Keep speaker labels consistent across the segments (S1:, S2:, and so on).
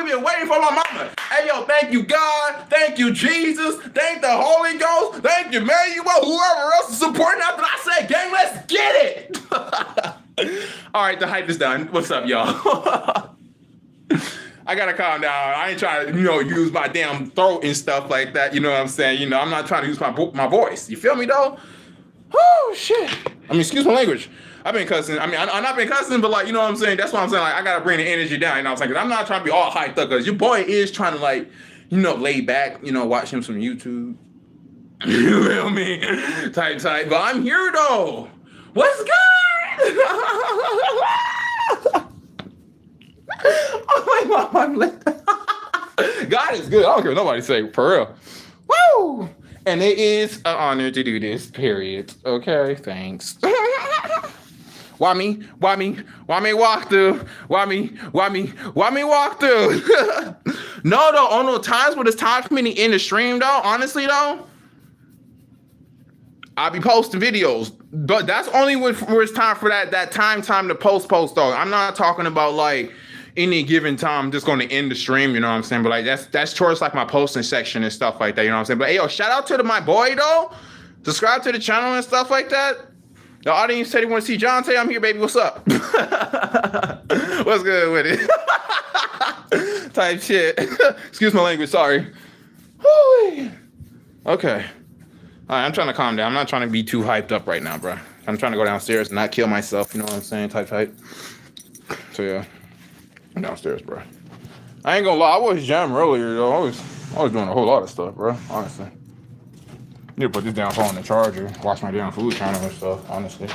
S1: we've been waiting for my mama. Hey, yo, thank you, God. Thank you, Jesus. Thank the Holy Ghost. Thank you, Emmanuel. Whoever else is supporting after I said, gang, let's get it. All right, the hype is done. What's up, y'all? I gotta calm down. I ain't trying to, use my damn throat and stuff like that. You know what I'm saying? I'm not trying to use my voice. You feel me, though? Oh, shit. I mean, excuse my language. I've been cussing. I mean, I'm not been cussing, but, like, you know what I'm saying? That's what I'm saying. Like, I gotta bring the energy down. You know what I'm saying? Because I'm not trying to be all hyped up. Because your boy is trying to, like, lay back, watch him some YouTube. You feel me? Type. But I'm here, though. What's good? Oh my God, I'm lit. God is good. I don't care what nobody say, for real. Woo! And it is an honor to do this, period. Okay, thanks. Why me walk through? Why me walk through? No, though, on those times when it's time for me to end the stream, though, honestly, though, I'll be posting videos. But that's only when it's time for that time to post, though. I'm not talking about, like, any given time, I'm just going to end the stream, you know what I'm saying? But, like, that's towards, like, my posting section and stuff like that, you know what I'm saying? But, hey, yo, shout out to my boy, though. Subscribe to the channel and stuff like that. The audience said they want to see Jante. I'm here, baby. What's up? What's good with it? Type shit. Excuse my language. Sorry. Okay. All right, I'm trying to calm down. I'm not trying to be too hyped up right now, bro. I'm trying to go downstairs and not kill myself. You know what I'm saying? Type. So, yeah. I'm downstairs, bro. I ain't gonna lie. I was jamming earlier, though. I was doing a whole lot of stuff, bro. Honestly. Need to put this damn phone in the charger. Watch my damn food channel and stuff, honestly.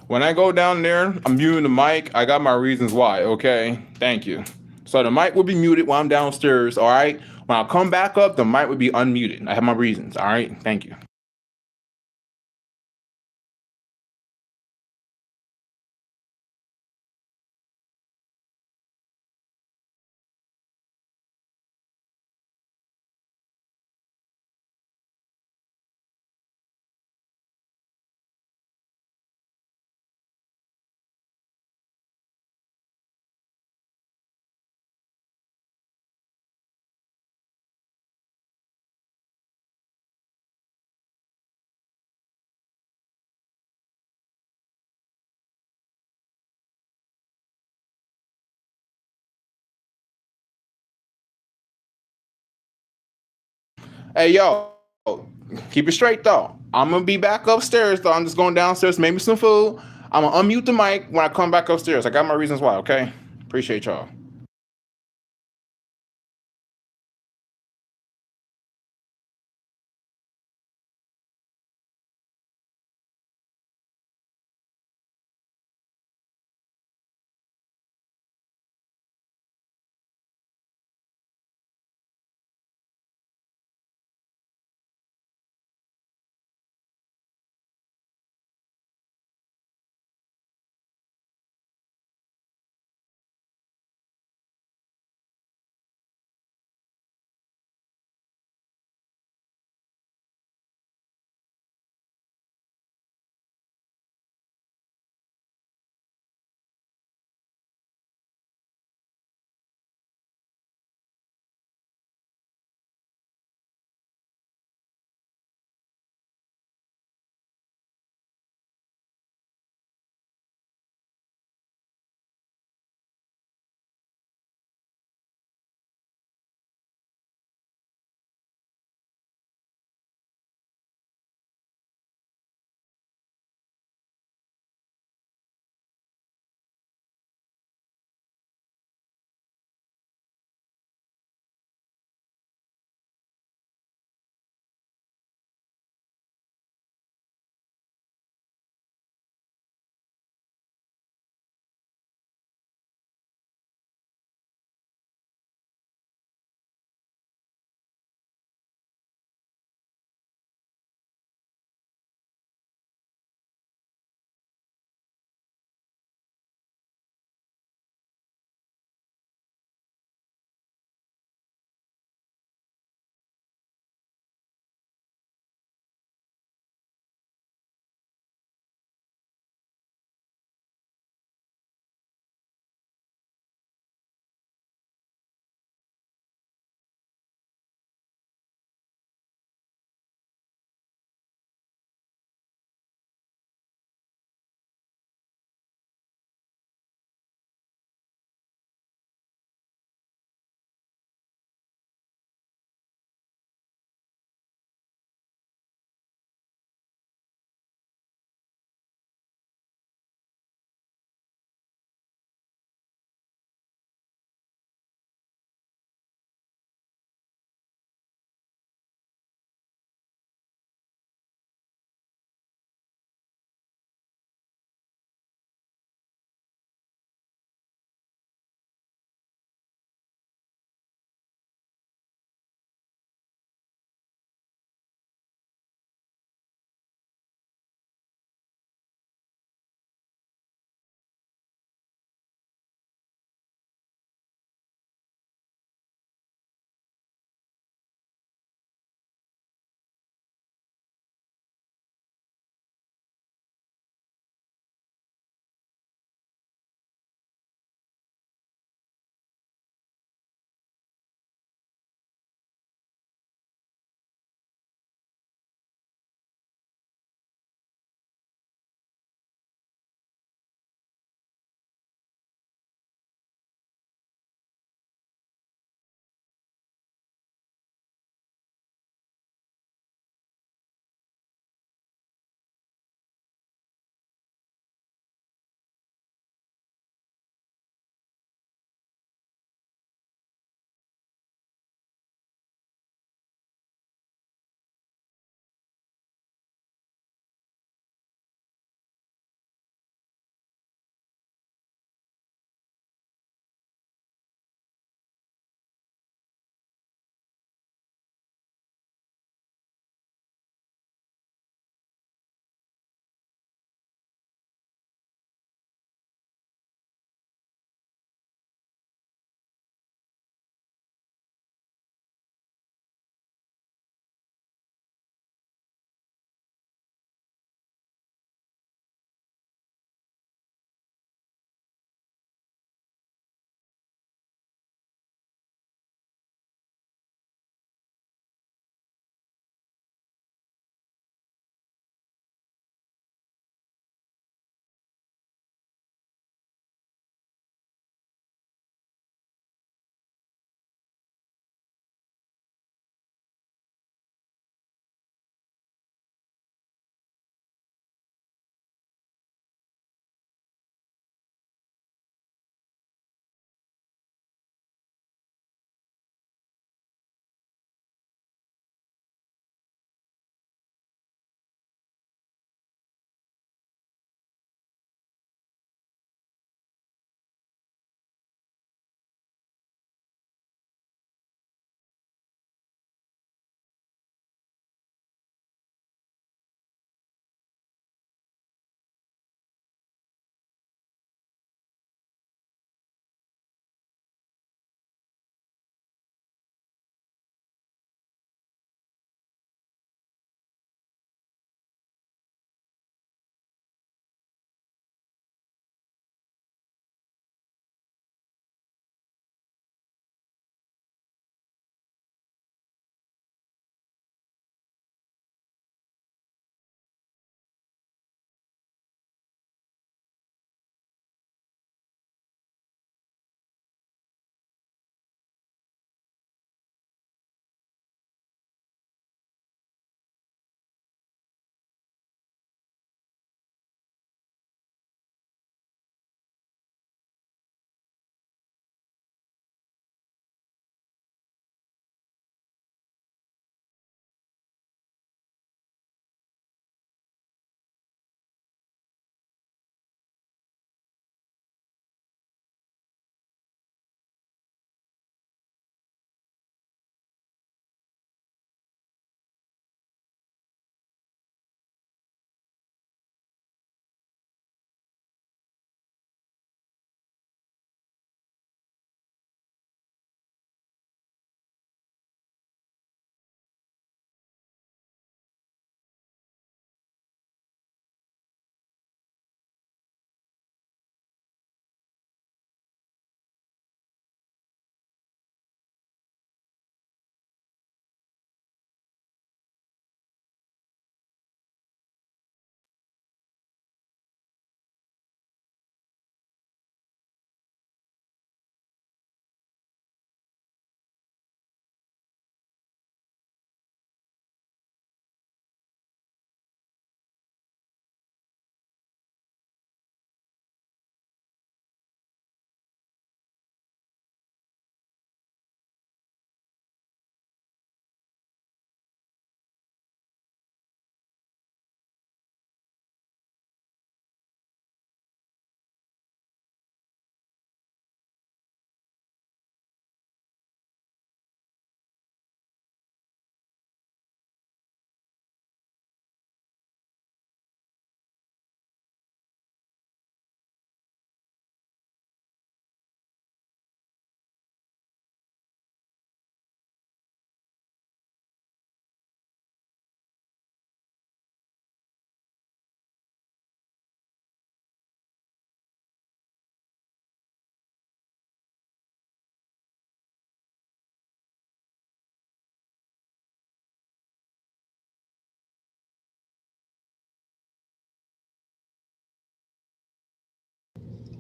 S1: When I go down there, I'm muting the mic. I got my reasons why, okay? Thank you. So the mic will be muted while I'm downstairs, all right? When I come back up, the mic will be unmuted. I have my reasons, all right? Thank you. Hey, yo, keep it straight, though. I'm going to be back upstairs, though. I'm just going downstairs, make me some food. I'm going to unmute the mic when I come back upstairs. I got my reasons why, okay? Appreciate y'all.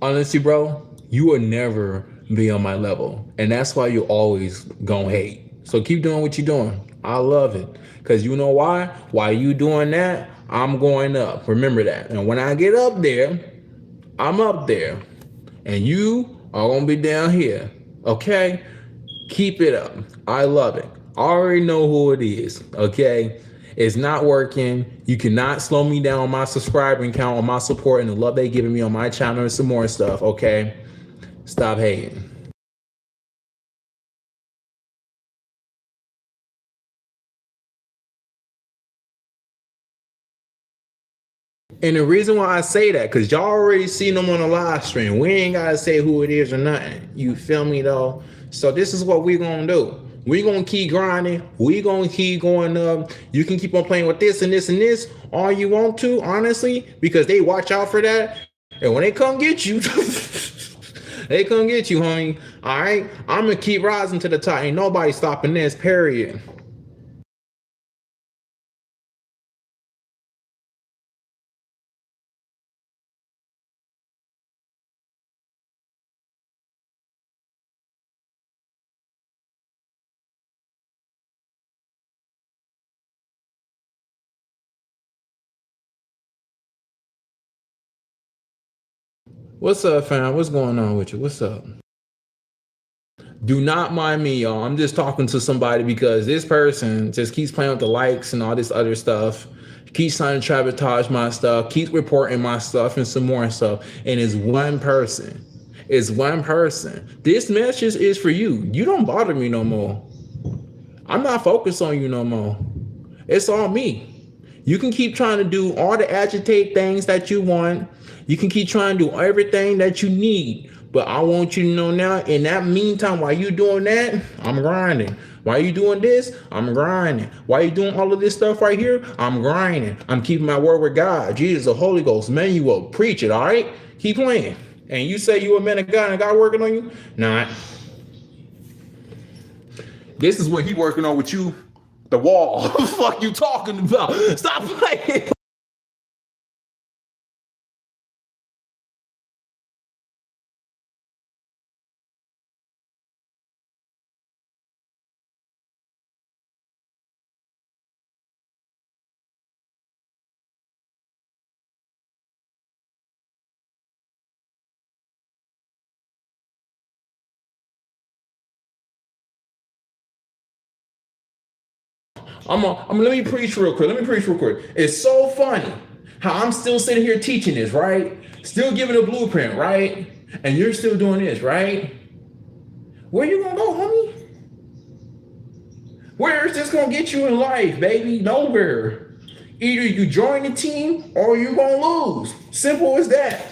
S1: honestly, bro, you will never be on my level. And that's why you always gonna hate. So keep doing what you're doing. I love it. Cause you know why? While you doing that, I'm going up. Remember that. And when I get up there, I'm up there. And you are gonna be down here. Okay? Keep it up. I love it. I already know who it is. Okay? It's not working. You cannot slow me down on my subscribing count, on my support, and the love they giving me on my channel and some more stuff. Okay? Stop hating. And the reason why I say that, because y'all already seen them on the live stream. We ain't gotta say who it is or nothing. You feel me though? So this is what we gonna do. We gonna keep grinding. We gonna keep going up. You can keep on playing with this and this and this all you want to, honestly, because they watch out for that. And when they come get you, they come get you, homie. All right, I'm gonna keep rising to the top. Ain't nobody stopping this. Period. What's up, fam? What's going on with you? What's up? Do not mind me, y'all. I'm just talking to somebody because this person just keeps playing with the likes and all this other stuff. Keeps trying to sabotage my stuff, keeps reporting my stuff and some more stuff. And it's one person. It's one person. This message is for you. You don't bother me no more. I'm not focused on you no more. It's all me. You can keep trying to do all the agitate things that you want. You can keep trying to do everything that you need. But I want you to know now, in that meantime, while you doing that, I'm grinding. While you doing this, I'm grinding. While you doing all of this stuff right here, I'm grinding. I'm keeping my word with God. Jesus, the Holy Ghost, man, you will preach it, all right? Keep playing. And you say you a man of God and God working on you? Nah. This is what he working on with you. The wall. What the fuck you talking about? Stop playing. Let me preach real quick. Let me preach real quick. It's so funny how I'm still sitting here teaching this, right? Still giving a blueprint, right? And you're still doing this, right? Where you gonna go, homie? Where is this gonna get you in life, baby? Nowhere. Either you join the team or you gonna lose. Simple as that.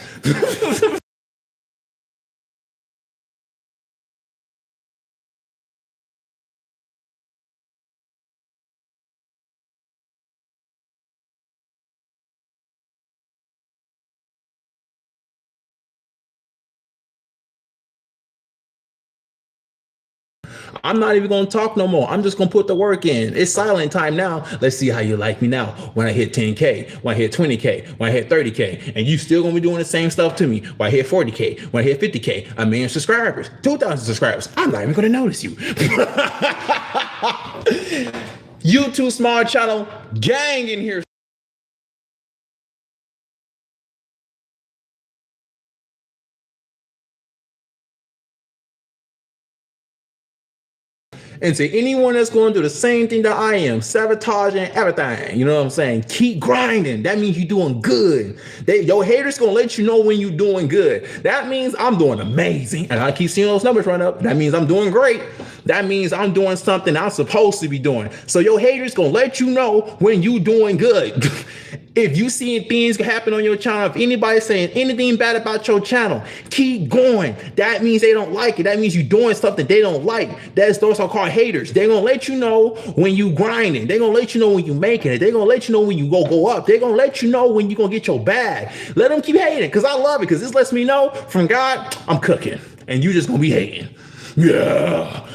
S1: I'm not even gonna talk no more. I'm just gonna put the work in. It's silent time now. Let's see how you like me now. When I hit 10K, when I hit 20K, when I hit 30K, and you still gonna be doing the same stuff to me. When I hit 40K, when I hit 50K, a million subscribers, 2,000 subscribers. I'm not even gonna notice you. YouTube small channel gang in here. And to anyone that's going to do the same thing that I am, sabotaging everything, you know what I'm saying? Keep grinding. That means you're doing good. Your haters gonna let you know when you're doing good. That means I'm doing amazing. And I keep seeing those numbers run up. That means I'm doing great. That means I'm doing something I'm supposed to be doing. So your haters gonna let you know when you doing good. If you seeing things happen on your channel, if anybody's saying anything bad about your channel, keep going. That means they don't like it. That means you're doing something they don't like. Those are called haters. They're gonna let you know when you grinding. They're gonna let you know when you making it. They're gonna let you know when you go up. They're gonna let you know when you're gonna get your bag. Let them keep hating, because I love it, because this lets me know from God, I'm cooking. And you just gonna be hating. Yeah.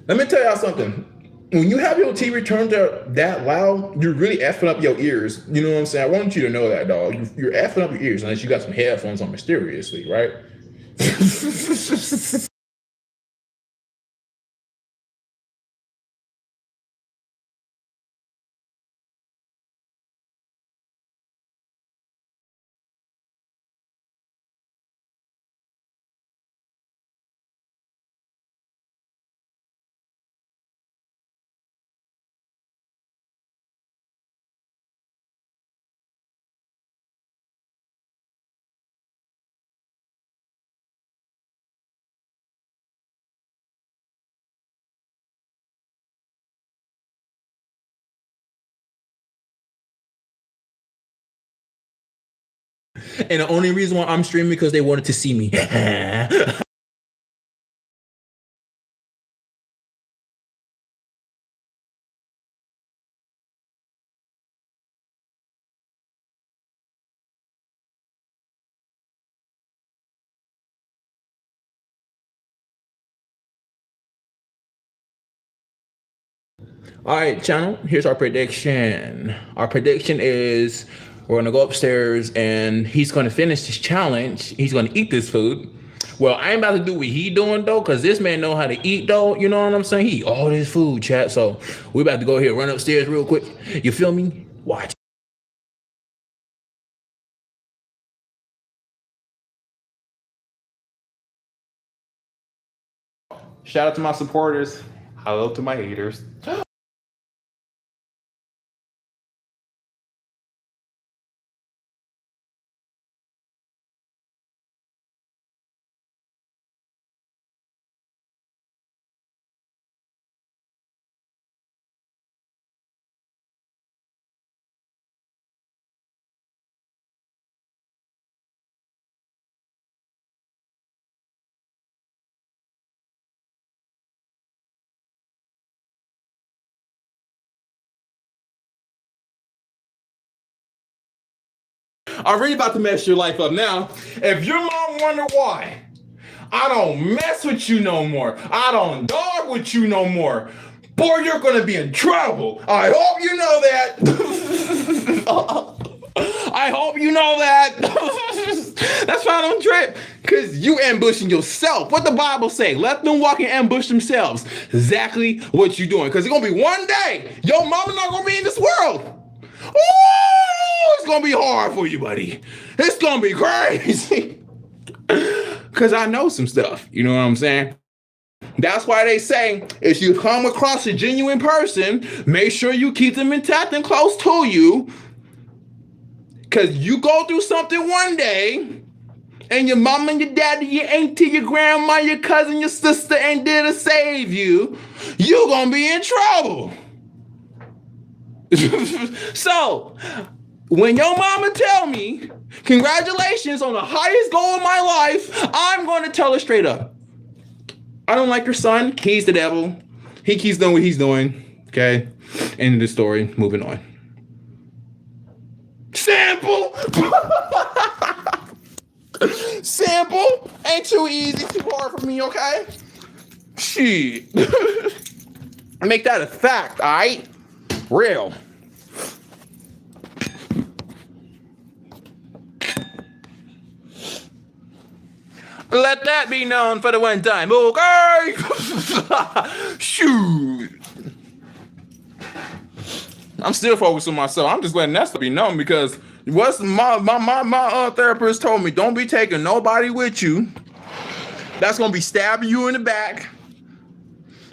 S1: Let me tell y'all something. When you have your TV turned that loud, you're really effing up your ears. You know what I'm saying? I want you to know that, dog. You're effing up your ears unless you got some headphones on mysteriously, right? And the only reason why I'm streaming because they wanted to see me. All right, channel. Here's our prediction. Our prediction is we're gonna go upstairs and he's gonna finish this challenge. He's gonna eat this food. Well, I ain't about to do what he doing though, cause this man know how to eat though. You know what I'm saying? He eat all this food, chat. So we about to go here, run upstairs real quick. You feel me? Watch. Shout out to my supporters. Hello to my haters. I'm really about to mess your life up now. If your mom wonder why I don't mess with you no more, I don't dog with you no more, boy, you're gonna be in trouble. I hope you know that. I hope you know that. That's why I don't trip. Cause you ambushing yourself. What the Bible say? Let them walk and ambush themselves. Exactly what you doing. Cause it's gonna be one day your mama not gonna be in this world. Oh, it's gonna be hard for you, buddy. It's gonna be crazy. Cause I know some stuff. You know what I'm saying? That's why they say if you come across a genuine person, make sure you keep them intact and close to you. Cause you go through something one day, and your mom and your daddy, your auntie, your grandma, your cousin, your sister ain't there to save you, you gonna be in trouble. So, when your mama tell me, congratulations on the highest goal of my life, I'm going to tell her straight up. I don't like your son. He's the devil. He keeps doing what he's doing. Okay? End of the story. Moving on. Sample! Sample ain't too easy, too hard for me, okay? Shit. Make that a fact, all right? Real. Let that be known for the one time, okay? Shoot. I'm still focused on myself. I'm just letting that stuff be known because what's my therapist told me, don't be taking nobody with you. That's gonna be stabbing you in the back,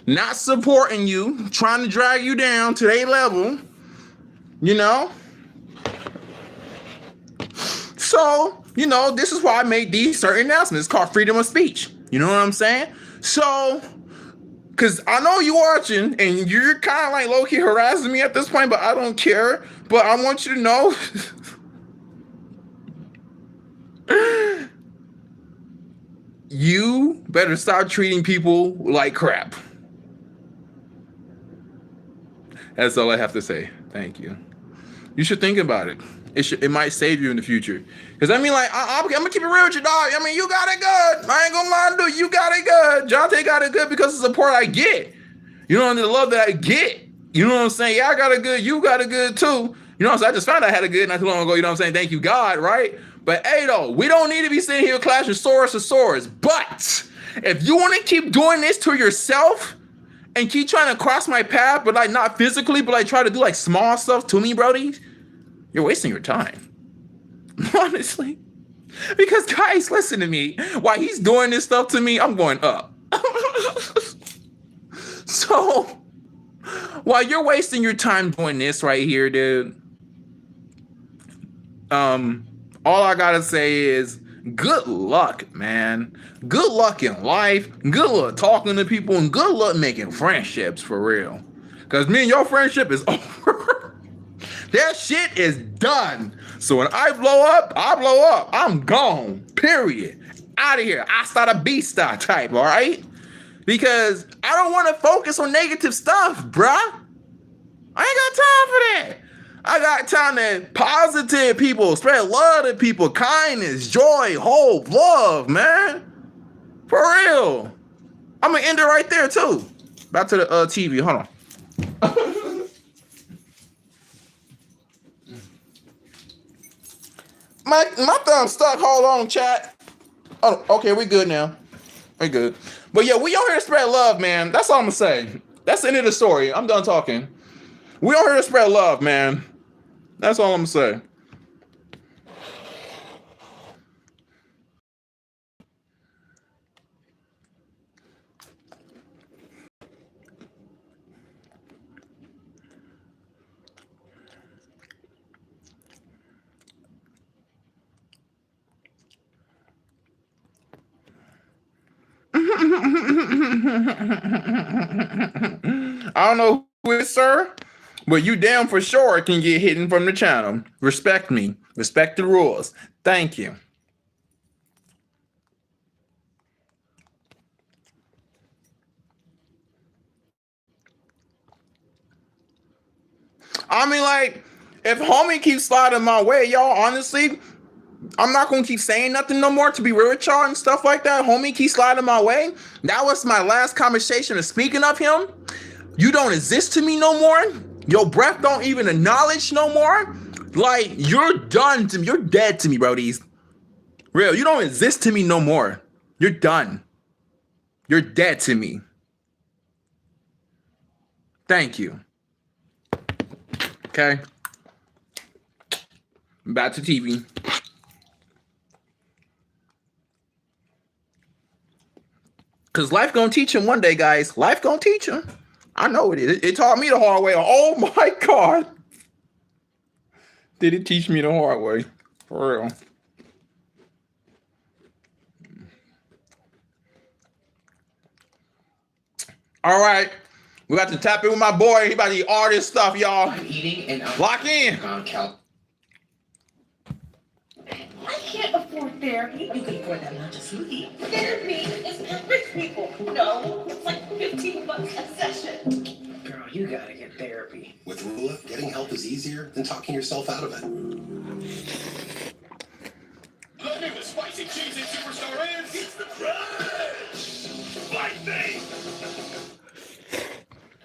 S1: not supporting you, trying to drag you down to their level, you know? So, you know, this is why I made these certain announcements. It's called freedom of speech. You know what I'm saying? So, because I know you're watching and you're kind of like low-key harassing me at this point, but I don't care. But I want you to know you better stop treating people like crap. That's all I have to say. Thank you. You should think about it. It might save you in the future. Because I mean, like, I'm going to keep it real with you, dog. I mean, you got it good. I ain't going to lie to you. You got it good. Jante got it good because of the support I get. You know, the love that I get. You know what I'm saying? Yeah, I got a good, you got a good too. You know what I'm saying? I just found out I had a good not too long ago. You know what I'm saying? Thank you, God, right? But hey, though, we don't need to be sitting here clashing swords to swords. But if you want to keep doing this to yourself and keep trying to cross my path, but like not physically, but like try to do like small stuff to me, brody, you're wasting your time. Honestly. Because guys, listen to me. While he's doing this stuff to me, I'm going up. So while you're wasting your time doing this right here, dude, all I gotta say is good luck, man. Good luck in life. Good luck talking to people, and good luck making friendships for real. Cause me and your friendship is over. That shit is done. So when I blow up, I blow up. I'm gone. Period. Out of here. Hasta la vista type, all right? Because I don't want to focus on negative stuff, bruh. I ain't got time for that. I got time to positive people, spread love to people, kindness, joy, hope, love, man. For real. I'm going to end it right there, too. Back to the TV. Hold on. My thumb's stuck. Hold on, chat. Oh, okay, we good now. We good. But yeah, we on here to spread love, man. That's all I'm gonna say. That's the end of the story. I'm done talking. We on here to spread love, man. That's all I'm gonna say. I don't know who it is, sir, but you damn for sure can get hidden from the channel. Respect me. Respect the rules. Thank you. I mean, like, if homie keeps sliding my way, y'all, honestly, I'm not gonna keep saying nothing no more to be real with y'all and stuff like that. Homie keep sliding my way. That was my last conversation. And speaking of him, you don't exist to me no more. Your breath don't even acknowledge no more. Like, you're done to me. You're dead to me, brodies. Real, you don't exist to me no more. You're done. You're dead to me. Thank you. Okay. Back to TV. Because life gonna teach him one day, guys. Life gonna teach him. I know it is. It taught me the hard way. Oh my God. Did it teach me the hard way? For real. All right. We got to tap in with my boy. He about to eat all this stuff, y'all.
S2: I'm eating and
S1: lock in.
S2: I can't afford therapy. You can afford that much of smoothie. Therapy is for rich people. No, it's like $15 a session. Girl, you gotta get therapy.
S3: With Rula, getting help is easier than talking yourself out of it.
S4: The new spicy cheesy superstar is... It's the crunch! Lightning!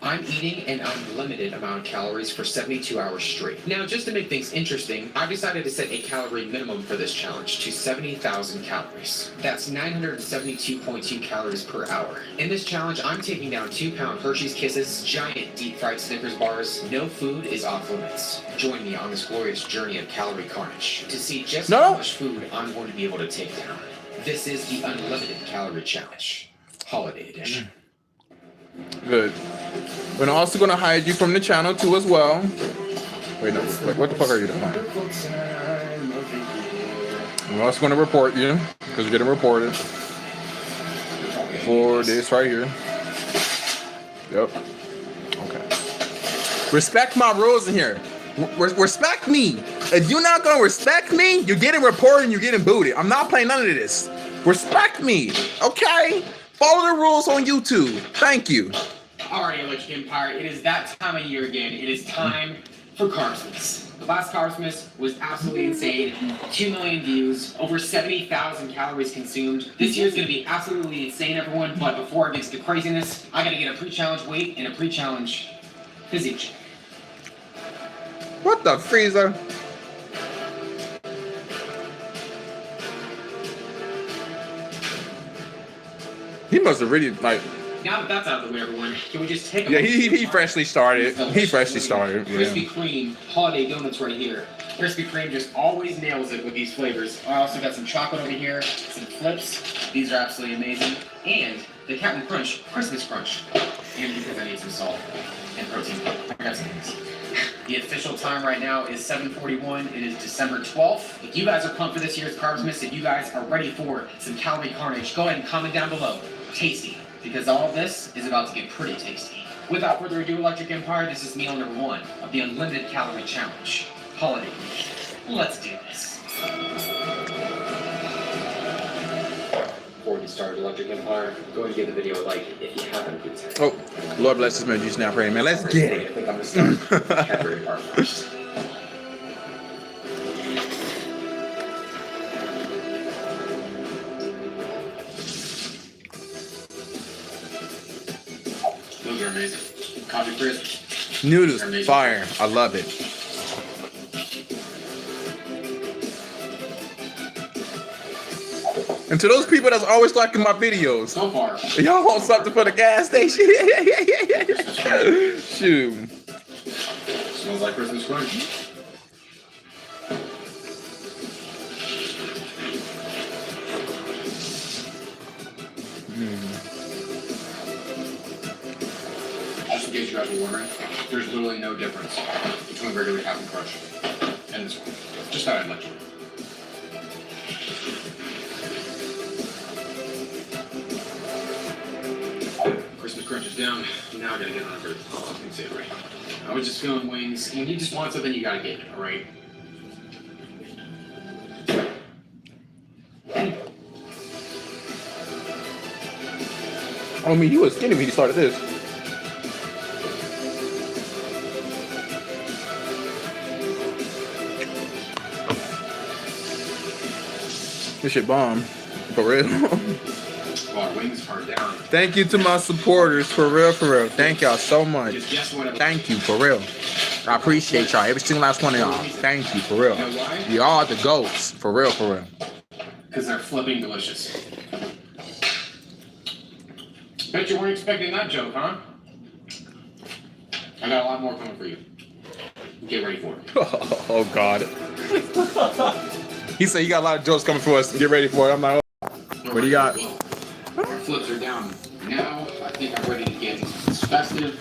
S2: I'm eating an unlimited amount of calories for 72 hours straight. Now, just to make things interesting, I've decided to set a calorie minimum for this challenge to 70,000 calories. That's 972.2 calories per hour. In this challenge, I'm taking down 2-pound Hershey's Kisses, giant deep-fried Snickers bars. No food is off limits. Join me on this glorious journey of calorie carnage to see just how much food I'm going to be able to take down. This is the Unlimited Calorie Challenge. Holiday Edition.
S1: Good. We're also going to hide you from the channel too as well. Wait, no. Wait, what the fuck are you doing? We're also going to report you because you're getting reported for this right here. Yep. Okay. Respect my rules in here. Respect me. If you're not going to respect me, you're getting reported and you're getting booted. I'm not playing none of this. Respect me. Okay? Follow the rules on YouTube. Thank you.
S2: Alright, Electric Empire, it is that time of year again. It is time for Carson's. The last Calories was absolutely insane. 2 million views, over 70,000 calories consumed. This year is going to be absolutely insane, everyone. But before it gets to craziness, I got to get a pre-challenge weight and a pre-challenge physique check.
S1: What the freezer? He must have really like.
S2: Now that that's out of the way, everyone, can we just take a
S1: Yeah, he freshly started. He freshly started.
S2: Krispy
S1: Yeah.
S2: Kreme holiday donuts right here. Krispy Kreme just always nails it with these flavors. I also got some chocolate over here, some flips. These are absolutely amazing. And the Captain Crunch Christmas Crunch. And because I need some salt and protein. I got some things. The official time right now is 7:41. It is December 12th. If you guys are pumped for this year's Carbsmas, if you guys are ready for some calorie carnage, go ahead and comment down below. Tasty. Because all of this is about to get pretty tasty. Without further ado, Electric Empire, this is meal number 1 of the Unlimited Calorie Challenge. Holiday week. Let's do this. Before we start Electric Empire, go ahead and give the video a like if you haven't.
S1: Oh, Lord bless this man. You now praying, man. Let's get
S2: I
S1: it.
S2: think I'm gonna start the category part first. Those are amazing. Coffee crisp.
S1: Noodles, fire. I love it. And to those people that's always liking my videos,
S2: So far.
S1: y'all want something for the gas station? Shoot.
S2: Smells like Christmas crunch. Just in case you guys were wondering, there's literally no difference between regular Captain Crunch and this one. Just thought I'd let you know. Christmas crunch is down. Now I gotta get on for unsavory. I was just feeling wings. When you just want something, you gotta get it, alright?
S1: I mean, you was skinny when you started this. This shit bomb. For real.
S2: Well, our wings are down.
S1: Thank you to my supporters. For real, for real. Thank y'all so much.
S2: Just guess what?
S1: Thank you, for real. I appreciate y'all. Every single last one of y'all. Thank you, for real.
S2: You know why?
S1: Y'all are the goats. For real, for real.
S2: Because they're flipping delicious. Bet you weren't expecting that joke, huh? I got a lot more coming for you. Get ready for it.
S1: Oh, God. He said you got a lot of jokes coming for us. Get ready for it. I'm like, oh. What do you got?
S2: Well, our flips are down. Now, I think I'm ready to get these festive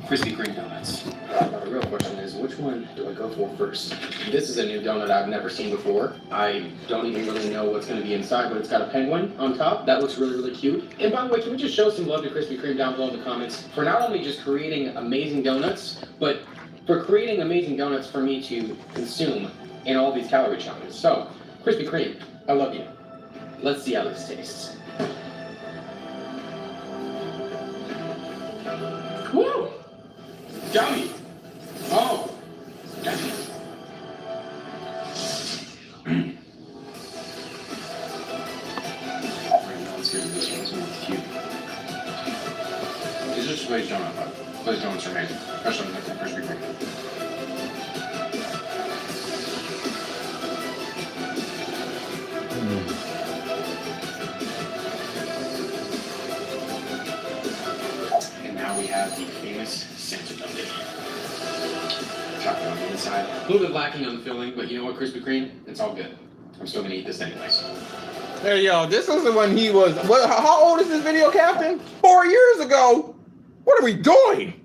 S2: Krispy Kreme donuts. The real question is, which one do I go for first? This is a new donut I've never seen before. I don't even really know what's going to be inside, but it's got a penguin on top. That looks really, really cute. And by the way, can we just show some love to Krispy Kreme down below in the comments for not only just creating amazing donuts, but for creating amazing donuts for me to consume in all these calorie challenges. So, Krispy Kreme, I love you. Let's see how this tastes. Woo! Yummy! Oh! Yummy. Alright, now let's get into this one. This one's cute. These are just glazed donut, but glazed donuts are amazing, especially when they're from Krispy Kreme. And now we have the famous Santa donut. Chocolate on the inside. A little bit lacking on the filling, but you know what, Krispy Kreme? It's all good. I'm still gonna eat this anyways.
S1: Hey, yo, this is when he was, what? How old is this video, Captain? 4 years ago. What are we doing?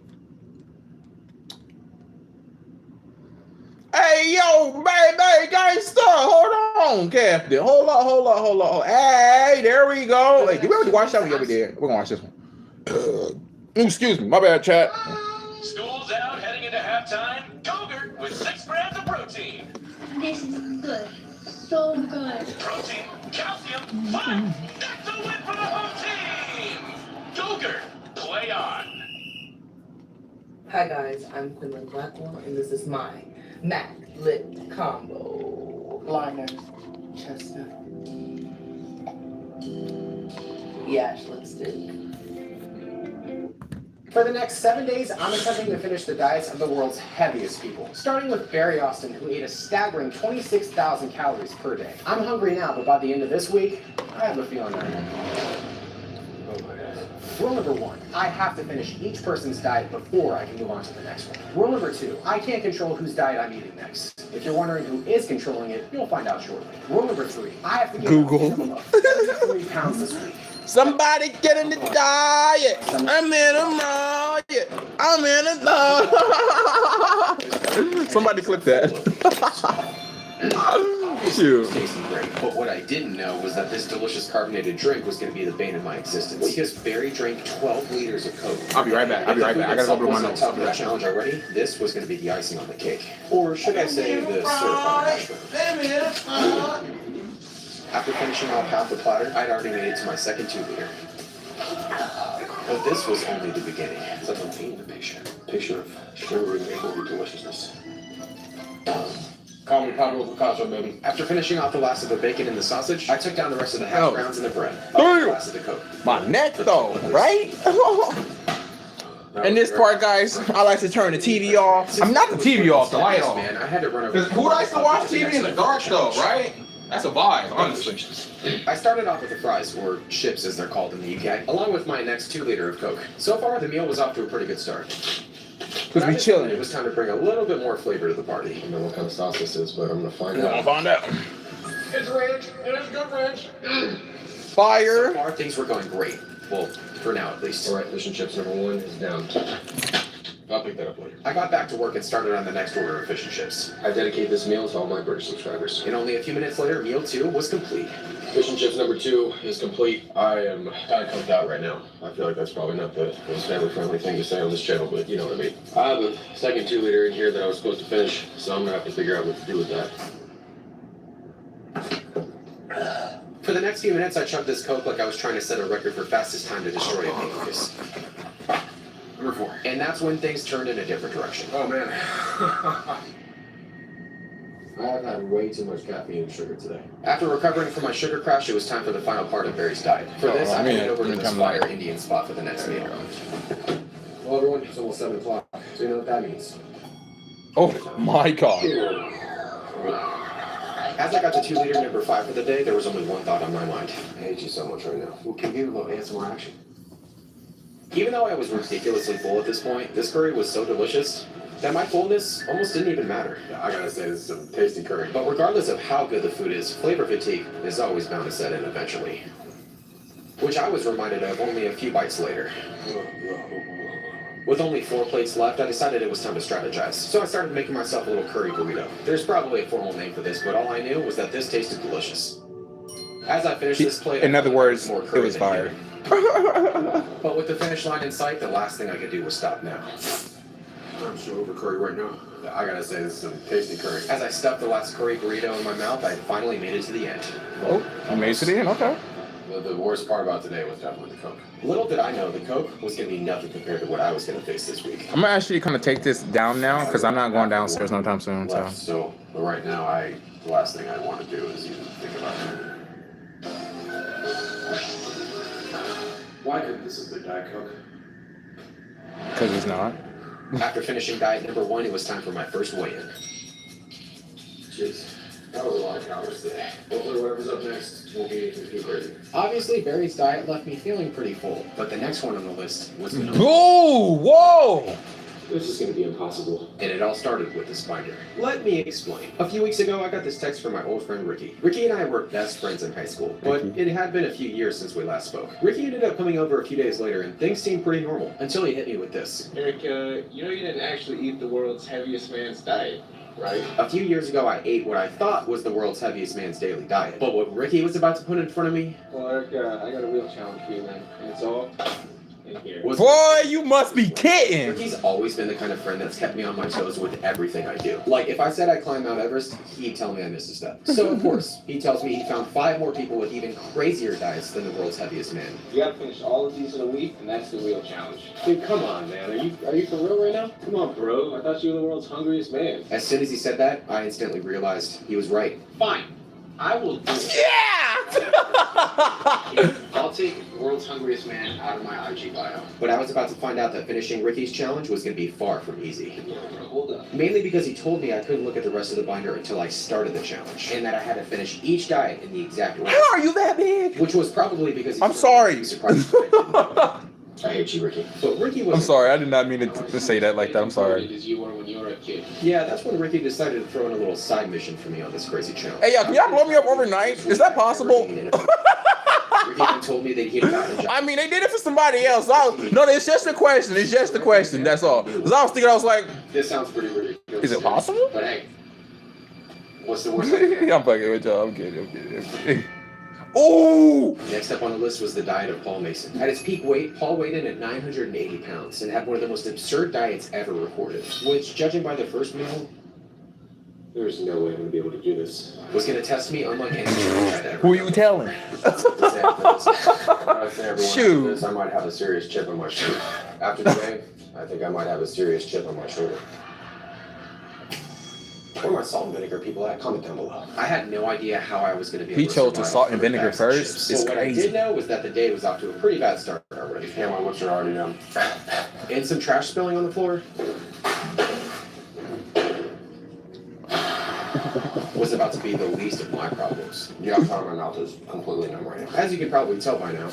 S1: Hey, yo, baby, gangsta, hold on, Captain. Hold on. Hey, there we go. Hey, did we already watch that one? Yeah, we did. We're gonna watch this one. Excuse me, my bad, chat.
S4: School's out, heading into halftime. Yogurt with 6 grams of protein.
S5: This is good. So good.
S4: Protein, calcium, fun. That's a win for the home team. Yogurt, play on.
S6: Hi guys, I'm Quinlan Blackwell, and this is my MAC lip combo. Liner. Chestnut. Yash lipstick.
S2: For the next 7 days, I'm attempting to finish the diets of the world's heaviest people. Starting with Barry Austin, who ate a staggering 26,000 calories per day. I'm hungry now, but by the end of this week, I have a feeling I won't. Rule number 1, I have to finish each person's diet before I can move on to the next one. Rule number 2, I can't control whose diet I'm eating next. If you're wondering who is controlling it, you'll find out shortly. Rule number 3, I have to get
S1: Google.
S2: a minimum of 33 pounds this week.
S1: Somebody get in the diet. I'm in a diet. I'm in a diet. Somebody clip that. Shoot.
S2: Tasting great. But what I didn't know was that this delicious carbonated drink was going to be the bane of my existence. Because Barry drank 12 liters of Coke.
S1: I'll be right back. I gotta go over to my notes.
S2: Top of the challenge already. This was going to be the icing on the cake, or should I say the syrup on the hash brown. After finishing off half the platter, I'd already made it to my second 2-liter. But this was only the beginning.
S3: It's like I'm painting a picture of shimmering maple deliciousness.
S2: Call me Pablo Picasso, baby. After finishing off the last of the bacon and the sausage, I took down the rest of the hash browns and the bread. The last of the Coke.
S1: My neck though, right? In this part, guys, I like to turn the TV off. I'm not the TV off, the light off.
S2: Man, I had to run over.
S1: Because who likes to watch TV in the dark though, right? That's a vibe, honestly.
S2: I started off with the fries, or chips as they're called in the UK, along with my next 2-liter of Coke. So far, the meal was off to a pretty good start.
S1: Because we chilling.
S2: It was time to bring a little bit more flavor to the party.
S3: I don't know what kind of sauce this is, but I'm gonna find
S1: We're gonna
S3: out.
S1: find out.
S2: It's ranch. It is good ranch.
S1: Fire.
S2: So far, things were going great. Well, for now at least.
S3: All right, fish and chips number 1 is down. I'll pick that up later.
S2: I got back to work and started on the next order of fish and chips.
S3: I dedicate this meal to all my British subscribers.
S2: And only a few minutes later, meal 2 was complete.
S3: Fish and chips number 2 is complete. I am kind of cooked out right now. I feel like that's probably not the most family-friendly thing to say on this channel, but you know what I mean. I have a second 2-liter in here that I was supposed to finish, so I'm gonna have to figure out what to do with that.
S2: For the next few minutes, I chugged this Coke like I was trying to set a record for fastest time to destroy a pancreas.
S3: Number 4.
S2: And that's when things turned in a different direction.
S3: Oh man. I have had way too much caffeine and sugar today.
S2: After recovering from my sugar crash, it was time for the final part of Barry's diet. For this, I headed over to this fire Indian spot for the next meal.
S3: Well, everyone, it's almost 7 o'clock, so you know what that means.
S1: Oh my god.
S2: As I got to 2-liter number 5 for the day, there was only one thought on my mind.
S3: I hate you so much right now. Well, can you give a little ASMR action?
S2: Even though I was ridiculously full at this point, this curry was so delicious that my fullness almost didn't even matter.
S3: Yeah, I gotta say, this is some tasty curry.
S2: But regardless of how good the food is, flavor fatigue is always bound to set in eventually. Which I was reminded of only a few bites later. With only 4 plates left, I decided it was time to strategize. So I started making myself a little curry burrito. There's probably a formal name for this, but all I knew was that this tasted delicious. As I finished this plate,
S1: In other words,
S2: more
S1: it
S2: curry
S1: was
S2: than
S1: fire.
S2: you. But with the finish line in sight, the last thing I could do was stop now.
S3: I'm so over curry right now. I gotta say, this is some tasty curry.
S2: As I stuffed the last curry burrito in my mouth, I finally made it to the end.
S1: Oh, you made it to the end? Okay.
S3: The worst part about today was definitely the Coke.
S2: Little did I know the Coke was going to be nothing compared to what I was going to face this week.
S1: I'm gonna actually kind of take this down now because I'm not going downstairs no time soon. So.
S3: Left still, but right now, the last thing I want to do is even think about it. Why couldn't this have been Diet Coke?
S1: Because it's not.
S2: After finishing diet number 1, it was time for my first weigh-in.
S3: Jeez, that was a lot of calories today. Hopefully whatever's up next won't be anything too crazy.
S2: Obviously, Barry's diet left me feeling pretty full, but the next one on the list was the
S1: Oh, whoa!
S3: This is going to be impossible.
S2: And it all started with this binder. Let me explain. A few weeks ago, I got this text from my old friend Ricky. Ricky and I were best friends in high school, but it had been a few years since we last spoke. Ricky ended up coming over a few days later, and things seemed pretty normal, until he hit me with this.
S7: Eric, you know you didn't actually eat the world's heaviest man's diet, right?
S2: A few years ago, I ate what I thought was the world's heaviest man's daily diet. But what Ricky was about to put in front of me...
S7: Well, Eric, I got a real challenge for you, man. And it's all in here.
S1: Boy, you must be kidding.
S2: Ricky's always been the kind of friend that's kept me on my toes with everything I do. Like, if I said I climbed Mount Everest, he'd tell me I missed a step. So, of course, he tells me he found 5 more people with even crazier diets than the world's heaviest man.
S7: You gotta finish all of these in a week, and that's the real challenge.
S3: Dude, come on, man. Are you for real right now?
S7: Come on, bro. I thought you were the world's hungriest man.
S2: As soon as he said that, I instantly realized he was right.
S7: Fine. I will do it.
S1: Yeah!
S2: I'll take world's hungriest man out of my IG bio. But I was about to find out that finishing Ricky's challenge was going to be far from easy.
S7: Hold up.
S2: Mainly because he told me I couldn't look at the rest of the binder until I started the challenge, and that I had to finish each diet in the exact order.
S1: How are you that big?
S2: Which was probably because he
S1: I'm sorry.
S2: surprised
S3: I hate you, Ricky.
S2: But Ricky was.
S1: I'm sorry, I did not mean to say that like that. I'm sorry.
S7: As you were when you were a kid.
S2: Yeah, that's when Ricky decided to throw in a little side mission for me on this crazy challenge.
S1: Hey, y'all, can y'all blow me up overnight? Is that possible?
S2: Ricky even told me that he'd gotten a job.
S1: I mean, they did it for somebody else. No, it's just a question. It's just a question. That's all. Because I was thinking, I was like,
S3: This sounds pretty ridiculous.
S1: is it possible?
S3: But hey, what's the worst?
S1: I'm fucking with y'all. I'm kidding. Ooh!
S2: Next up on the list was the diet of Paul Mason. At his peak weight, Paul weighed in at 980 pounds and had one of the most absurd diets ever recorded, which, judging by the first meal,
S3: There's no way I'm gonna be able to do this.
S2: was going to test me unlike any challenge I'd ever
S1: Who you
S2: done.
S1: telling?
S3: After everyone
S1: Shoot.
S3: after this, I might have a serious chip on my shoulder. After today, I think I might have a serious chip on my shoulder.
S2: Where are my salt and vinegar people at? Comment down below. I had no idea how I was going to be
S1: He
S2: able to
S1: chose the
S2: survive
S1: salt and
S2: 100
S1: vinegar
S2: bags of
S1: first?
S2: chips.
S1: It's
S2: So what I
S1: crazy.
S2: did know was that the day was off to a pretty bad start already.
S3: Yeah, my lips are already done.
S2: And some trash spilling on the floor was about to be the least of my problems.
S3: The outside of my mouth is completely numb right now.
S2: As you can probably tell by now,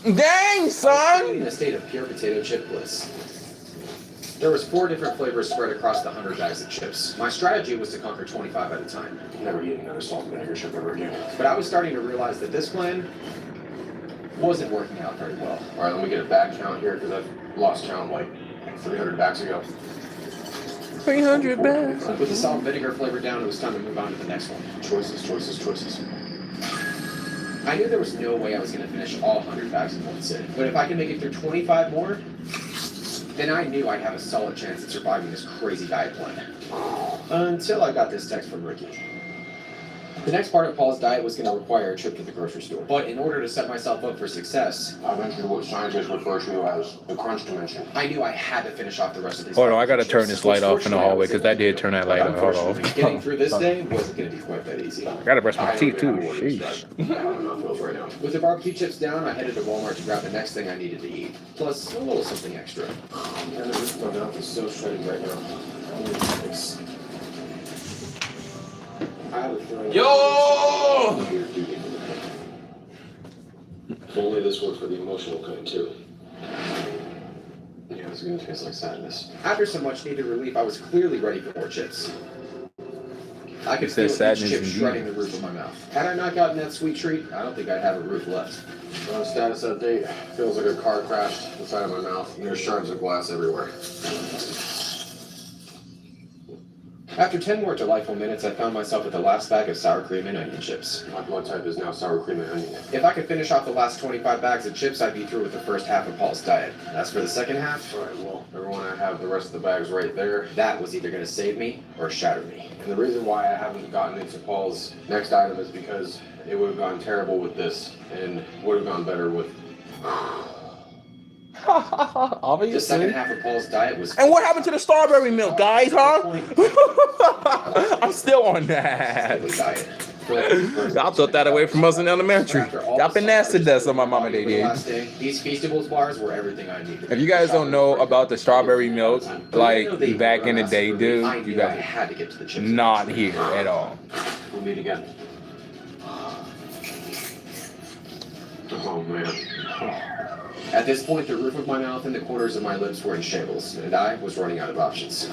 S1: Dang,
S2: I was
S1: son!
S2: in a state of pure potato chip bliss. There was 4 different flavors spread across the 100 bags of chips. My strategy was to conquer 25 at a time.
S3: Never eat another salt and vinegar chip ever again.
S2: But I was starting to realize that this plan wasn't working out very well.
S3: All right, let me get a bag count here because I've lost count like 300 bags ago.
S1: 300 bags.
S2: With the salt and vinegar flavor down, it was time to move on to the next one.
S3: Choices, choices, choices.
S2: I knew there was no way I was going to finish all 100 bags in one sitting. But if I could make it through 25 more, then I knew I'd have a solid chance at surviving this crazy diet plan. Until I got this text from Ricky. The next part of Paul's diet was going to require a trip to the grocery store. But in order to set myself up for success,
S3: I've entered what scientists refer to as the crunch dimension.
S2: I knew I had to finish off the rest of these.
S1: Hold on, I gotta
S2: chips,
S1: turn this light off in the hallway because that did turn that light off. Hold on.
S2: Getting through this day wasn't going to be quite that easy.
S1: I gotta brush my teeth too. Sheesh.
S3: I'm not feels right now.
S2: With the barbecue chips down, I headed to Walmart to grab the next thing I needed to eat. Plus, a little something extra.
S3: And the roof of my mouth is so shredded right now. I have a feeling.
S1: Yo!
S3: If only this worked for the emotional kind too.
S2: Yeah, it's gonna taste like sadness. After some much needed relief, I was clearly ready for more chips. I could
S1: It
S2: feel
S1: says
S2: each
S1: sadness
S2: chip
S1: indeed.
S2: shredding the roof of my mouth. Had I not gotten that sweet treat, I don't think I'd have a roof left.
S3: Status update. Feels like a car crashed inside of my mouth. There's shards of glass everywhere.
S2: After 10 more delightful minutes, I found myself with the last bag of sour cream and onion chips.
S3: My blood type is now sour cream and onion.
S2: If I could finish off the last 25 bags of chips, I'd be through with the first half of Paul's diet. As for the second half,
S3: Alright, well, everyone, I have the rest of the bags right there.
S2: that was either gonna save me or shatter me.
S3: And the reason why I haven't gotten into Paul's next item is because it would have gone terrible with this and would have gone better with.
S2: The
S1: Obviously.
S2: second half of Paul's diet was.
S1: And what happened to the strawberry milk, guys, huh? I'm still on that.
S2: Diet.
S1: Y'all took that away from us in elementary. Y'all finessed that, so my mama they did.
S2: Last day, these Feastables bars were everything I needed.
S1: If you guys don't know about the strawberry milk, like back in the day,
S2: I
S1: dude,
S2: knew
S1: you
S2: I
S1: guys
S2: had to get to the chips.
S1: not here at all.
S3: We'll meet again. Oh man.
S2: At this point, the roof of my mouth and the corners of my lips were in shambles, and I was running out of options.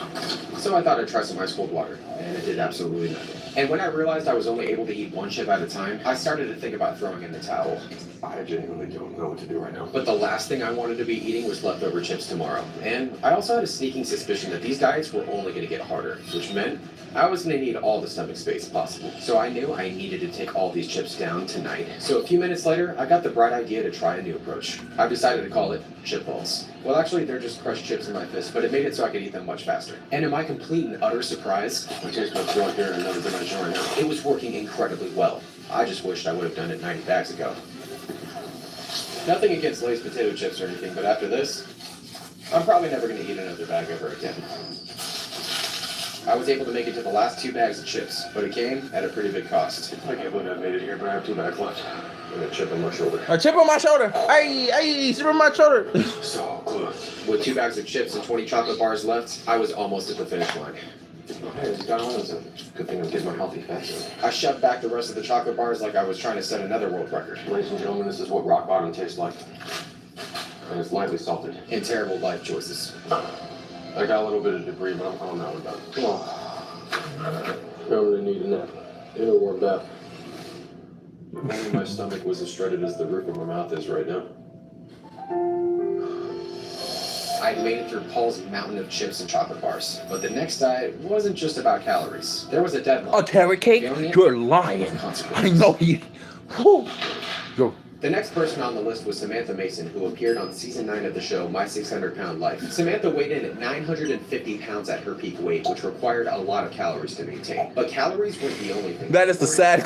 S2: So I thought I'd try some ice cold water, and it did absolutely nothing. And when I realized I was only able to eat one chip at a time, I started to think about throwing in the towel.
S3: I genuinely don't know what to do right now.
S2: But the last thing I wanted to be eating was leftover chips tomorrow. And I also had a sneaking suspicion that these diets were only going to get harder, which meant I was going to need all the stomach space possible. So I knew I needed to take all these chips down tonight. So a few minutes later, I got the bright idea to try a new approach. I've decided to call it chip balls. Well, actually, they're just crushed chips in my fist, but it made it so I could eat them much faster. And to my complete and utter surprise,
S3: I taste my throat here in another dimension right now.
S2: it was working incredibly well. I just wished I would have done it 90 bags ago. Nothing against Lay's potato chips or anything, but after this, I'm probably never going to eat another bag ever again. I was able to make it to the last 2 bags of chips, but it came at a pretty big cost.
S3: I can't believe I made it here, but I have 2 bags left. And a chip on my shoulder.
S1: A chip on my shoulder. Hey, chip on my shoulder.
S3: So close.
S2: With 2 bags of chips and 20 chocolate bars left, I was almost at the finish line.
S3: Hey, it's got on it. Good thing I'm getting my healthy fast.
S2: I shoved back the rest of the chocolate bars like I was trying to set another world record.
S3: Ladies and gentlemen, this is what rock bottom tastes like. And it's lightly salted.
S2: In terrible life choices.
S3: I got a little bit of debris, but I'm calling that one down. Come on. I'm gonna need a nap. In a warm bath. If only my stomach was as shredded as the roof of my mouth is right now.
S2: I made it through Paul's mountain of chips and chocolate bars. But the next diet wasn't just about calories. There was a deadline.
S1: A carrot cake? You're lying. I know you. Whew. Go.
S2: The next person on the list was Samantha Mason, who appeared on season 9 of the show, My 600-Pound Life. Samantha weighed in at 950 pounds at her peak weight, which required a lot of calories to maintain. But calories weren't the only thing.
S1: That is the sad.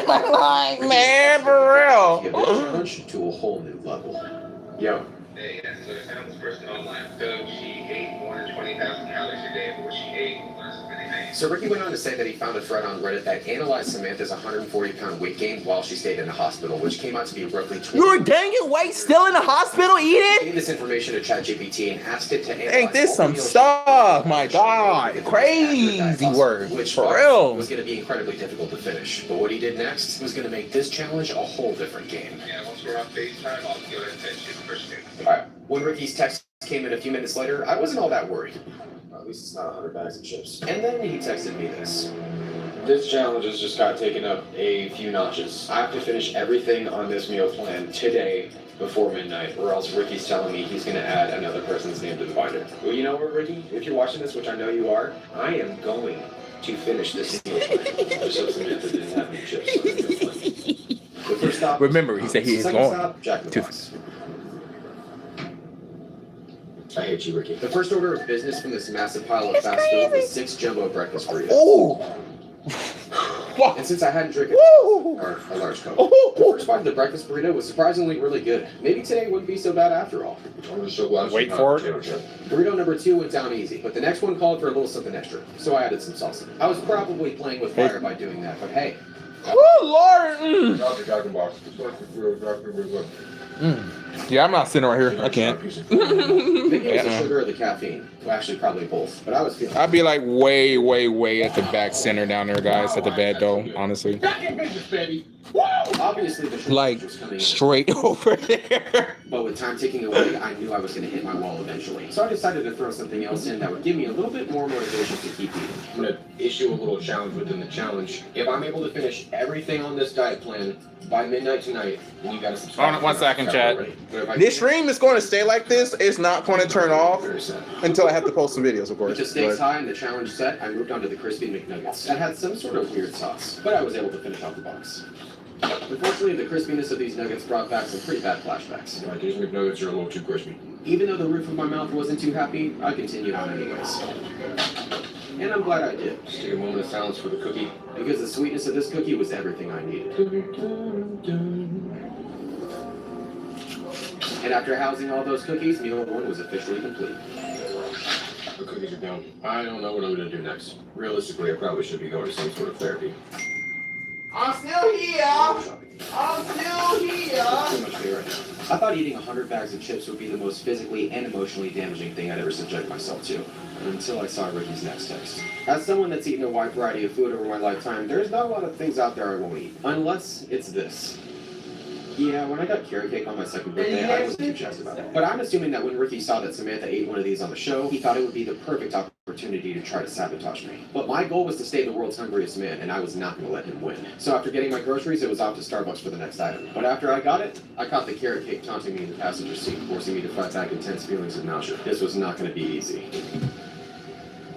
S1: I'm lying, man, for real.
S2: You have to punch to a whole new level.
S3: Yo.
S4: Hey, that's the this person online. So she ate 120,000 calories a day, but what she ate was really nice.
S2: So Ricky went on to say that he found a thread on Reddit that analyzed Samantha's 140-pound weight gain while she stayed in a hospital, which came out to be roughly 20.
S1: You were gaining weight still in the hospital
S2: He
S1: eating?
S2: gave this information to ChatGPT and asked it to analyze
S1: Ain't this
S2: all
S1: some
S2: meals
S1: stuff? My God. Crazy work.
S2: which
S1: For real.
S2: was going to be incredibly difficult to finish. But what he did next was going to make this challenge a whole different game.
S4: Yeah, once we're on FaceTime, I'll go ahead and text you the first thing.
S2: Alright, when Ricky's text came in a few minutes later, I wasn't all that worried. At least it's not 100 bags of chips. And then he texted me this.
S3: This challenge has just got taken up a few notches. I have to finish everything on this meal plan today before midnight, or else Ricky's telling me he's going to add another person's name to the binder. Well, you know what, Ricky? If you're watching this, which I know you are, I am going to finish this meal plan. Just so Samantha didn't have any chips on the meal plan. The first stop.
S1: Remember, he said he is
S2: Second
S1: going
S2: stop, Jack in the
S1: to-
S2: Box.
S3: I hate you, Ricky.
S2: The first order of business from this massive pile of fast food was 6 jumbo breakfast burritos.
S1: Oh.
S2: And since I hadn't drank
S1: Woo.
S2: a large Coke,
S1: Oh.
S2: the first bite of the breakfast burrito was surprisingly really good. Maybe today wouldn't be so bad after all.
S3: I'm just so glad
S1: Wait
S3: she's not
S1: for
S3: a
S1: it.
S3: potato chip.
S2: Burrito number 2 went down easy, but the next one called for a little something extra, so I added some salsa. I was probably playing with fire by doing that, but hey.
S1: Oh, Lord. Mm. Yeah, I'm not sitting right here. I can't.
S2: Maybe it was the
S1: Yeah.
S2: sugar or the caffeine. Well, actually, probably both, but I was feeling
S1: I'd be like way at the back center down there, guys, at the bed though, honestly.
S7: Back in business, baby.
S2: obviously the sugar
S1: Like
S2: was coming in.
S1: straight over there.
S2: But with time ticking away, I knew I was going to hit my wall eventually. So I decided to throw something else in that would give me a little bit more motivation to keep eating.
S3: I'm gonna issue a little challenge within the challenge. If I'm able to finish everything on this diet plan by midnight tonight, then you gotta subscribe.
S1: Hold on 1 second,
S3: Got it
S1: Chad.
S3: already. But if I
S1: This
S3: can't,
S1: stream is going to stay like this. It's not going to turn off
S3: very sad.
S1: until I have to post some videos, of
S2: With
S1: course.
S2: the stakes
S1: But
S2: high and the challenge set, I moved on to the crispy McNuggets. That had some sort of weird sauce, but I was able to finish off the box. Unfortunately, the crispiness of these nuggets brought back some pretty bad flashbacks.
S3: Right, these McNuggets are a little too crispy.
S2: Even though the roof of my mouth wasn't too happy, I continued on anyways. And I'm glad I did,
S3: Just take a moment of silence for the cookie.
S2: because the sweetness of this cookie was everything I needed. And after housing all those cookies, meal 1 was officially complete.
S3: The cookies are down. I don't know what I'm gonna do next. Realistically, I probably should be going to some sort of therapy.
S1: I'm still here. I'm still here.
S2: Too much for me right now. I thought eating 100 bags of chips would be the most physically and emotionally damaging thing I'd ever subject myself to, until I saw Ricky's next text. As someone that's eaten a wide variety of food over my lifetime, there's not a lot of things out there I won't eat, unless it's this. Yeah, when I got carrot cake on my second birthday, I wasn't too jazzed about it. But I'm assuming that when Ricky saw that Samantha ate one of these on the show, he thought it would be the perfect opportunity to try to sabotage me. But my goal was to stay the world's hungriest man, and I was not going to let him win. So after getting my groceries, it was off to Starbucks for the next item. But after I got it, I caught the carrot cake taunting me in the passenger seat, forcing me to fight back intense feelings of nausea. This was not going to be easy.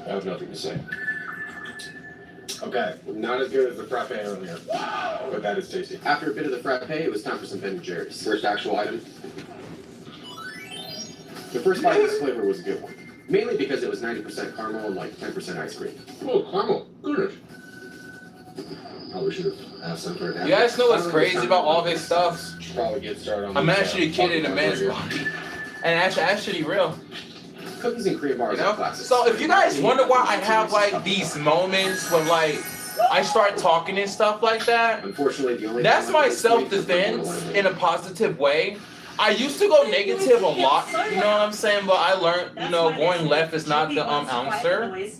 S3: I have nothing to say. Okay, not as good as the frappe earlier, but that is tasty. After a bit of the frappe, it was time for some Ben & Jerry's. First actual item. The first bite of this flavor was a good one. Mainly because it was 90% caramel and like 10% ice cream. Oh, caramel. Goodness. Probably should have asked them for an
S1: You guys know what's crazy about all this stuff?
S3: Probably get started on
S1: I'm
S3: this,
S1: actually a kid in a man's body. And that's actually real.
S3: Cookies and cream bars
S1: You know?
S3: are classics.
S1: So if you guys wonder why I have like these moments when like I start talking and stuff like that,
S3: Unfortunately, the only
S1: that's my self-defense in a positive way. I used to go negative a lot, you know what I'm saying? But I learned, you know, going left is not the answer.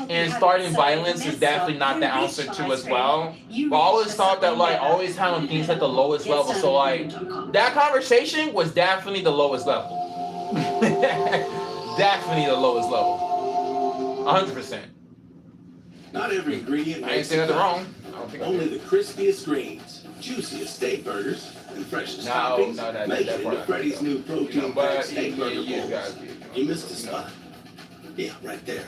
S1: And starting violence is definitely not the answer too as well. But I always thought that like always having things at the lowest level. So like that conversation was definitely the lowest level. Definitely the lowest level. 100%.
S4: Not every ingredient
S1: I ain't
S4: makes
S1: saying
S4: the
S1: nothing
S4: cut.
S1: wrong. I don't think I
S4: Only
S1: did.
S4: the crispiest greens, juiciest steak burgers, and freshest
S1: No,
S4: toppings
S1: no, that
S4: make it
S1: part
S4: into Freddy's
S1: I
S4: new
S1: You know,
S4: protein-packed
S1: but
S4: steak burger
S1: you
S4: bowls.
S1: guys,
S4: You missed the spot. Yeah, right there.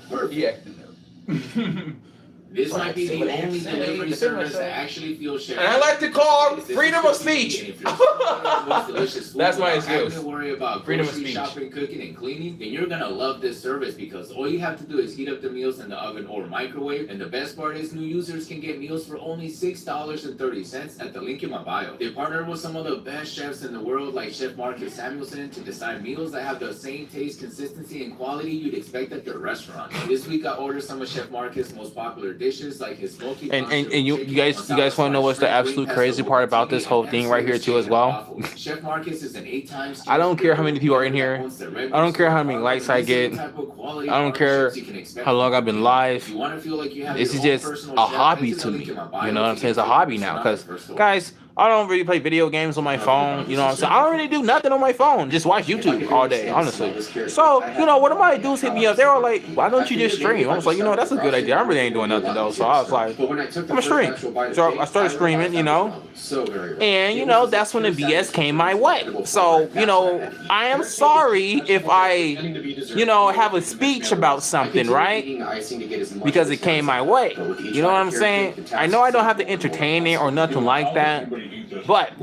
S4: Perfect.
S1: he acted up.
S8: This might be the
S1: What
S8: only
S1: I'm
S8: delivery
S1: saying,
S8: service
S1: the thing I
S8: that actually feels shared.
S1: And I like to call
S8: This is
S1: freedom of
S8: cooking,
S1: speech.
S8: and if you're someone who wants delicious food
S1: That's my
S8: without having
S1: excuse.
S8: to worry about
S1: Freedom of
S8: grocery
S1: speech.
S8: shopping, cooking, and cleaning, then you're gonna love this service because all you have to do is heat up the meals in the oven or microwave. And the best part is new users can get meals for only $6.30 at the link in my bio. They partnered with some of the best chefs in the world like Chef Marcus Samuelson to design meals that have the same taste, consistency, and quality you'd expect at their restaurant. This week I ordered some of Chef Marcus' most popular dishes like his smoky
S1: And you guys want to know what's the absolute crazy part about this whole thing right here too as well?
S8: Chef Marcus is an 8-time
S1: I don't care how many people are in here. I don't care how many likes I get. I don't care how long I've been live. This is just a hobby to me. You know what I'm saying? It's a hobby now. Because, guys, I don't really play video games on my phone. You know what I'm saying? I don't really do nothing on my phone. Just watch YouTube all day, honestly. So, you know, one of my dudes hit me up. They were like, why don't you just stream? I was like, you know, that's a good idea. I really ain't doing nothing, though. So I was like, I'm going to stream. So I started streaming, you know. And, you know, that's when the BS came my way. So, you know, I am sorry if I, you know, have a speech about something, right? Because it came my way. You know what I'm saying? I know I don't have to entertain it or nothing like that. But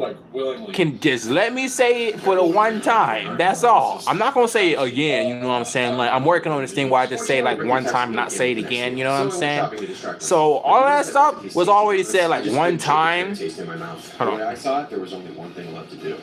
S1: can just let me say it for the one time. That's all. I'm not gonna say it again. You know what I'm saying? Like I'm working on this thing where I just say like one time, not say it again. You know what I'm saying? So all that stuff was already said like one time. Hold on.
S3: I saw it, there was only one thing left to do.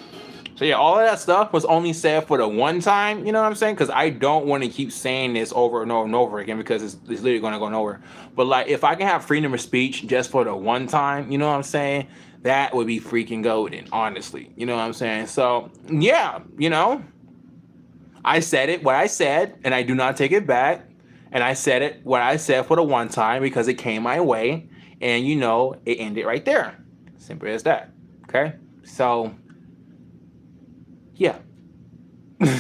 S1: So yeah, all of that stuff was only said for the one time. You know what I'm saying? Because I don't want to keep saying this over and over and over again because it's literally gonna go nowhere. But like if I can have freedom of speech just for the one time, you know what I'm saying? That would be freaking golden, honestly. You know what I'm saying? So, yeah, you know, I said it, what I said, and I do not take it back. And I said it, what I said for the one time because it came my way. And, you know, it ended right there. Simple as that. Okay? So, yeah.
S3: Could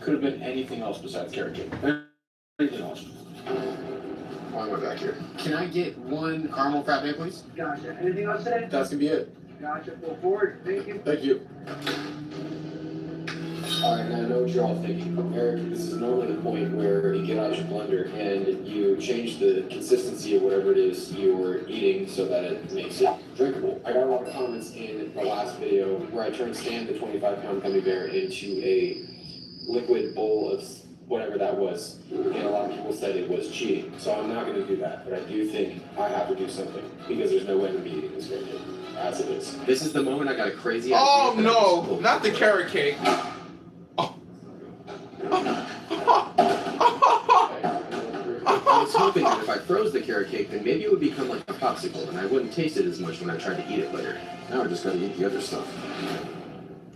S3: have been anything else besides carrot cake. Anything else. Why am I back here? Can I get one caramel frappe, please?
S7: Gotcha. Anything else today?
S3: That's gonna be it.
S7: Gotcha. Go forward. Thank you.
S3: Thank you. Alright, now I know what you're all thinking. Eric, this is normally the point where you get out your blender and you change the consistency of whatever it is you're eating so that it makes it drinkable. I got a lot of comments in the last video where I turned Stan, the 25-pound gummy bear, into a liquid bowl of whatever that was, and a lot of people said it was cheating. So I'm not going to do that, but I do think I have to do something because there's no way I'm eating this right now, as it is. This is the moment I got a crazy idea.
S1: Oh no, not the carrot cake. Oh.
S3: I was hoping that if I froze the carrot cake, then maybe it would become like a popsicle, and I wouldn't taste it as much when I tried to eat it later. Now I just got to eat the other stuff.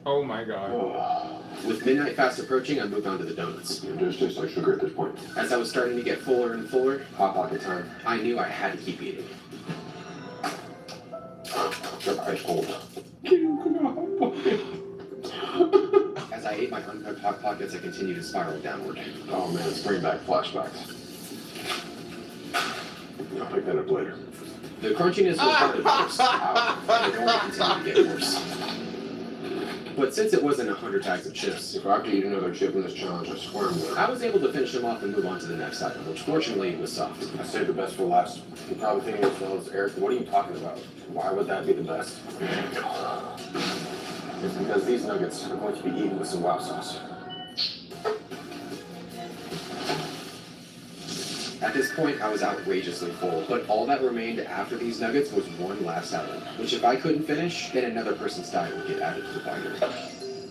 S1: Oh my god.
S3: With midnight fast approaching, I moved on to the donuts. It just tastes like sugar at this point. As I was starting to get fuller and fuller, Hot Pocket time, I knew I had to keep eating. They're ice cold. As I ate my uncooked Hot Pockets, I continued to spiral downward. Oh man, it's bringing back flashbacks. I'll pick that up later. The crunchiness was part of the worst, and it only continued to get worse. But since it wasn't 100 bags of chips, if I have to eat another chip in this challenge, I swear I'm good. I was able to finish them off and move on to the next item, which fortunately was soft. I saved the best for last. You're probably thinking to yourselves, Eric, what are you talking about? Why would that be the best? It's because these nuggets are going to be eaten with some wow sauce. At this point, I was outrageously full, but all that remained after these nuggets was one last item, which if I couldn't finish, then another person's diet would get added to the binder.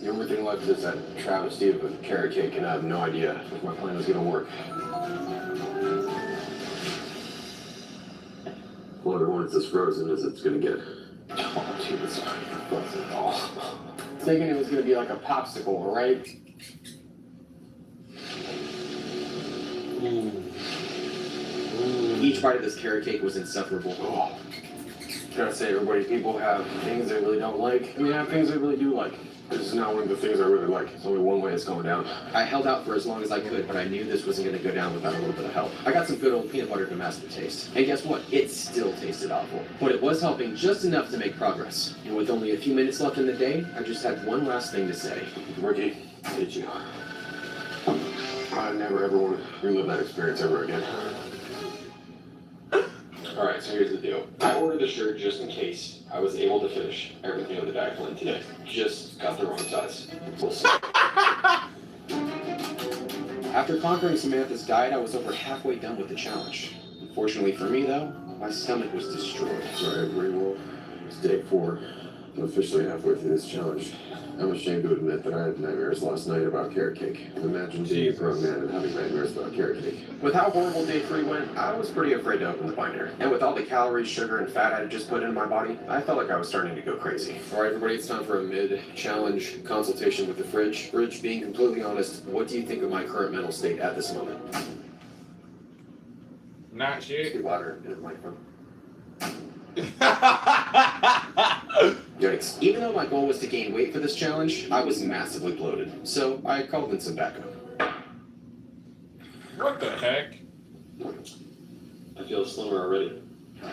S3: The only thing left is that travesty of a carrot cake, and I have no idea if my plan is going to work. Well, everyone, it's as frozen as it's going to get. Oh, dude, it's not even frozen at all. Thinking it was going to be like a popsicle, right? Each bite of this carrot cake was insufferable. Oh. Gotta say, everybody, people have things they really don't like, and they have things they really do like. This is not one of the things I really like. It's only one way it's going down. I held out for as long as I could, but I knew this wasn't going to go down without a little bit of help. I got some good old peanut butter to mask the taste. And guess what? It still tasted awful. But it was helping just enough to make progress. And with only a few minutes left in the day, I just had one last thing to say. Ricky, I hate you. I never ever want to relive that experience ever again. Alright, so here's the deal. I ordered the shirt just in case I was able to finish everything on the diet plan today. Just got the wrong size. We'll see. After conquering Samantha's diet, I was over halfway done with the challenge. Unfortunately for me, though, my stomach was destroyed. Sorry, everybody. Well, it's day 4. I'm officially halfway through this challenge. I'm ashamed to admit that I had nightmares last night about carrot cake. Imagine being a grown man and having nightmares about carrot cake. With how horrible day 3 went, I was pretty afraid to open the binder. And with all the calories, sugar, and fat I had just put in my body, I felt like I was starting to go crazy. All right, everybody, it's time for a mid-challenge consultation with the fridge. Fridge, being completely honest, what do you think of my current mental state at this moment?
S1: Not shit.
S3: Speak louder into the microphone. Yikes. Even though my goal was to gain weight for this challenge, I was massively bloated. So I called in some backup.
S1: What the heck?
S3: I feel slimmer already.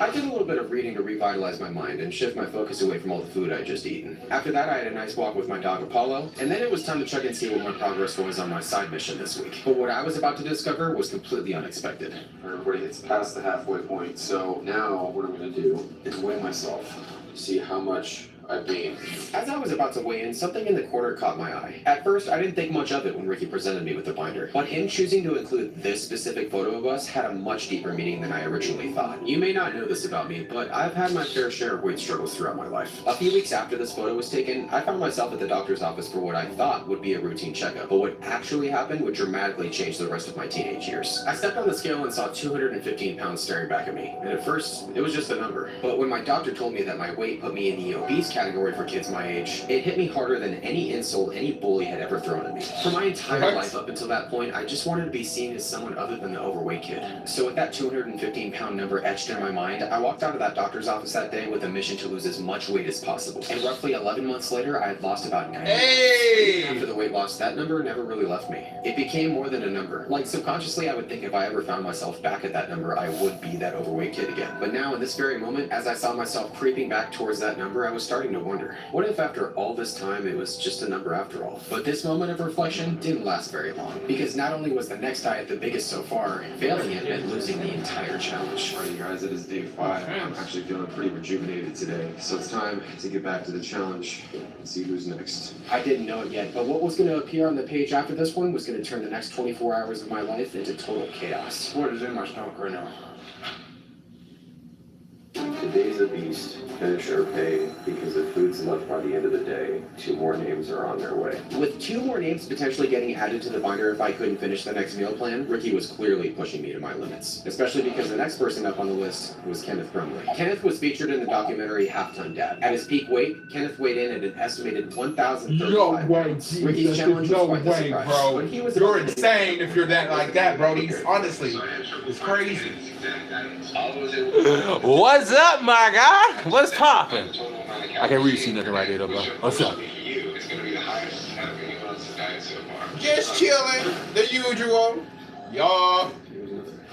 S3: I did a little bit of reading to revitalize my mind and shift my focus away from all the food I had just eaten. After that, I had a nice walk with my dog Apollo, and then it was time to check and see what my progress was on my side mission this week. But what I was about to discover was completely unexpected. Everybody, it's past the halfway point, so now what I'm going to do is weigh myself, see how much I've gained. As I was about to weigh in, something in the corner caught my eye. At first, I didn't think much of it when Ricky presented me with the binder, but him choosing to include this specific photo of us had a much deeper meaning than I originally thought. You may not know this about me, but I've had my fair share of weight struggles throughout my life. A few weeks after this photo was taken, I found myself at the doctor's office for what I thought would be a routine checkup, but what actually happened would dramatically change the rest of my teenage years. I stepped on the scale and saw 215 pounds staring back at me, and at first, it was just a number. But when my doctor told me that my weight put me in the obese category for kids my age, it hit me harder than any insult any bully had ever thrown at me. For my entire life up until that point, I just wanted to be seen as someone other than the overweight kid. So with that 215-pound number etched in my mind, I walked out of that doctor's office that day with a mission to lose as much weight as possible. And roughly 11 months later, I had lost about 90 pounds. After the weight loss, that number never really left me. It became more than a number. Like, subconsciously, I would think if I ever found myself back at that number, I would be that overweight kid again. But now, in this very moment, as I saw myself creeping back towards that number, I was starting to wonder, what if after all this time, it was just a number after all? But this moment of reflection didn't last very long, because not only was the next diet the biggest so far, failing it meant losing the entire challenge. All right, you guys, it is day 5. I'm actually feeling pretty rejuvenated today, so it's time to get back to the challenge and see who's next. I didn't know it yet, but what was going to appear on the page after this one was going to turn the next 24 hours of my life into total chaos. What is in my stomach right now? Today's a beast. Finish or pay, because if food's left by the end of the day, 2 more names are on their way. With 2 more names potentially getting added to the binder if I couldn't finish the next meal plan, Ricky was clearly pushing me to my limits. Especially because the next person up on the list was Kenneth Brumley. Kenneth was featured in the documentary Half Ton Dad. At his peak weight, Kenneth weighed in at an estimated 1,035 pounds. Ricky's challenge was quite the surprise,
S1: bro.
S3: but he was
S1: You're insane if you're that like that, bro. He's honestly, it's crazy.
S9: What's up, my guy? What's poppin'? I can't really see nothing right there, though, bro. What's up?
S1: Just chilling, the usual. Y'all.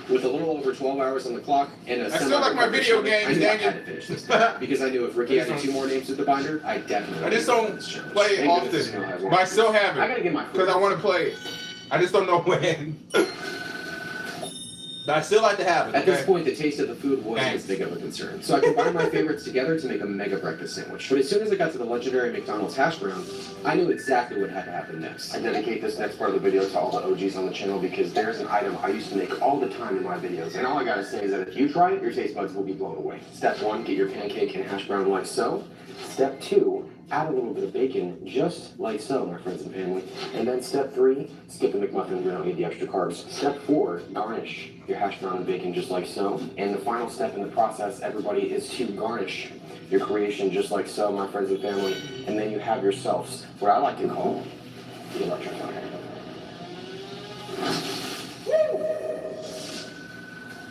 S2: With a little over 12 hours on the clock and a
S1: I still like my video games,
S2: I knew I
S1: dang
S2: had
S1: it.
S2: to finish this time, because I knew if Ricky added 2 more names to the binder, I definitely
S1: I just
S2: would
S1: don't
S2: win this challenge.
S1: play it
S2: Thank goodness this
S1: often,
S2: channel has
S1: but I still have
S2: I gotta
S1: it
S2: get my
S1: because I want to play it. I just don't know when. But I still like to have it.
S2: At this
S1: Okay?
S2: point, the taste of the food wasn't
S1: Thanks.
S2: as big of a concern. So I combined my favorites together to make a mega breakfast sandwich. But as soon as I got to the legendary McDonald's hash brown, I knew exactly what had to happen next. I dedicate this next part of the video to all the OGs on the channel because there's an item I used to make all the time in my videos. And all I gotta say is that if you try it, your taste buds will be blown away. Step 1, get your pancake and hash brown like so. Step 2, add a little bit of bacon, just like so, my friends and family. And then step 3, skip the McMuffin, we don't need the extra carbs. Step 4, garnish your hash brown and bacon just like so. And the final step in the process, everybody, is to garnish your creation just like so, my friends and family. And then you have yourselves what I like to call the electric fire.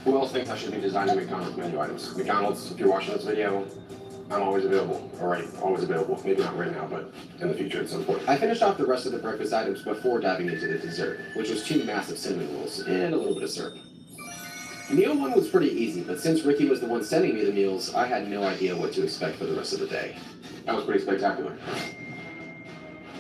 S2: Who else thinks I should be designing McDonald's menu items? McDonald's, if you're watching this video, I'm always available. Alright, always available. Maybe not right now, but in the future at some point. I finished off the rest of the breakfast items before diving into the dessert, which was 2 massive cinnamon rolls and a little bit of syrup. Meal 1 was pretty easy, but since Ricky was the one sending me the meals, I had no idea what to expect for the rest of the day. That was pretty spectacular.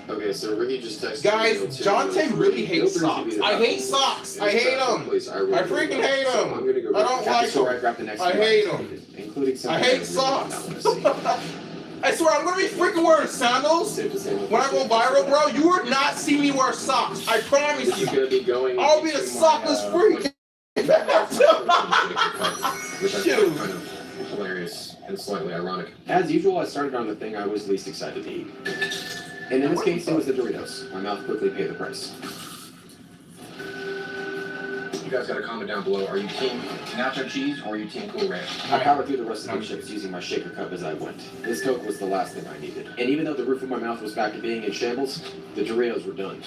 S3: Okay, so Ricky just texted
S1: Guys,
S3: me, too.
S1: Jante really hates socks. I hate socks. I hate them. I freaking hate them.
S3: I'm gonna go
S1: I don't like
S2: So I
S1: them.
S2: grabbed the next
S1: I
S2: few
S1: hate
S2: items,
S1: them.
S2: including some
S1: I hate socks.
S2: I
S1: I swear, I'm gonna be freaking wearing sandals when I go viral, bro. You will not see me wear socks. I promise
S3: This is
S1: you.
S3: gonna be going.
S1: I'll be a
S3: into
S1: sockless
S3: my,
S1: freak.
S3: which I
S1: Shoot.
S3: find kind of hilarious and slightly ironic.
S2: As usual, I started on the thing I was least excited to eat. And in this case, it was the Doritos. My mouth quickly paid the price.
S3: You guys gotta comment down below. Are you team nacho cheese or are you team Cool Ranch?
S2: I powered through the rest of the chips using my shaker cup as I went. This Coke was the last thing I needed. And even though the roof of my mouth was back to being in shambles, the Doritos were done.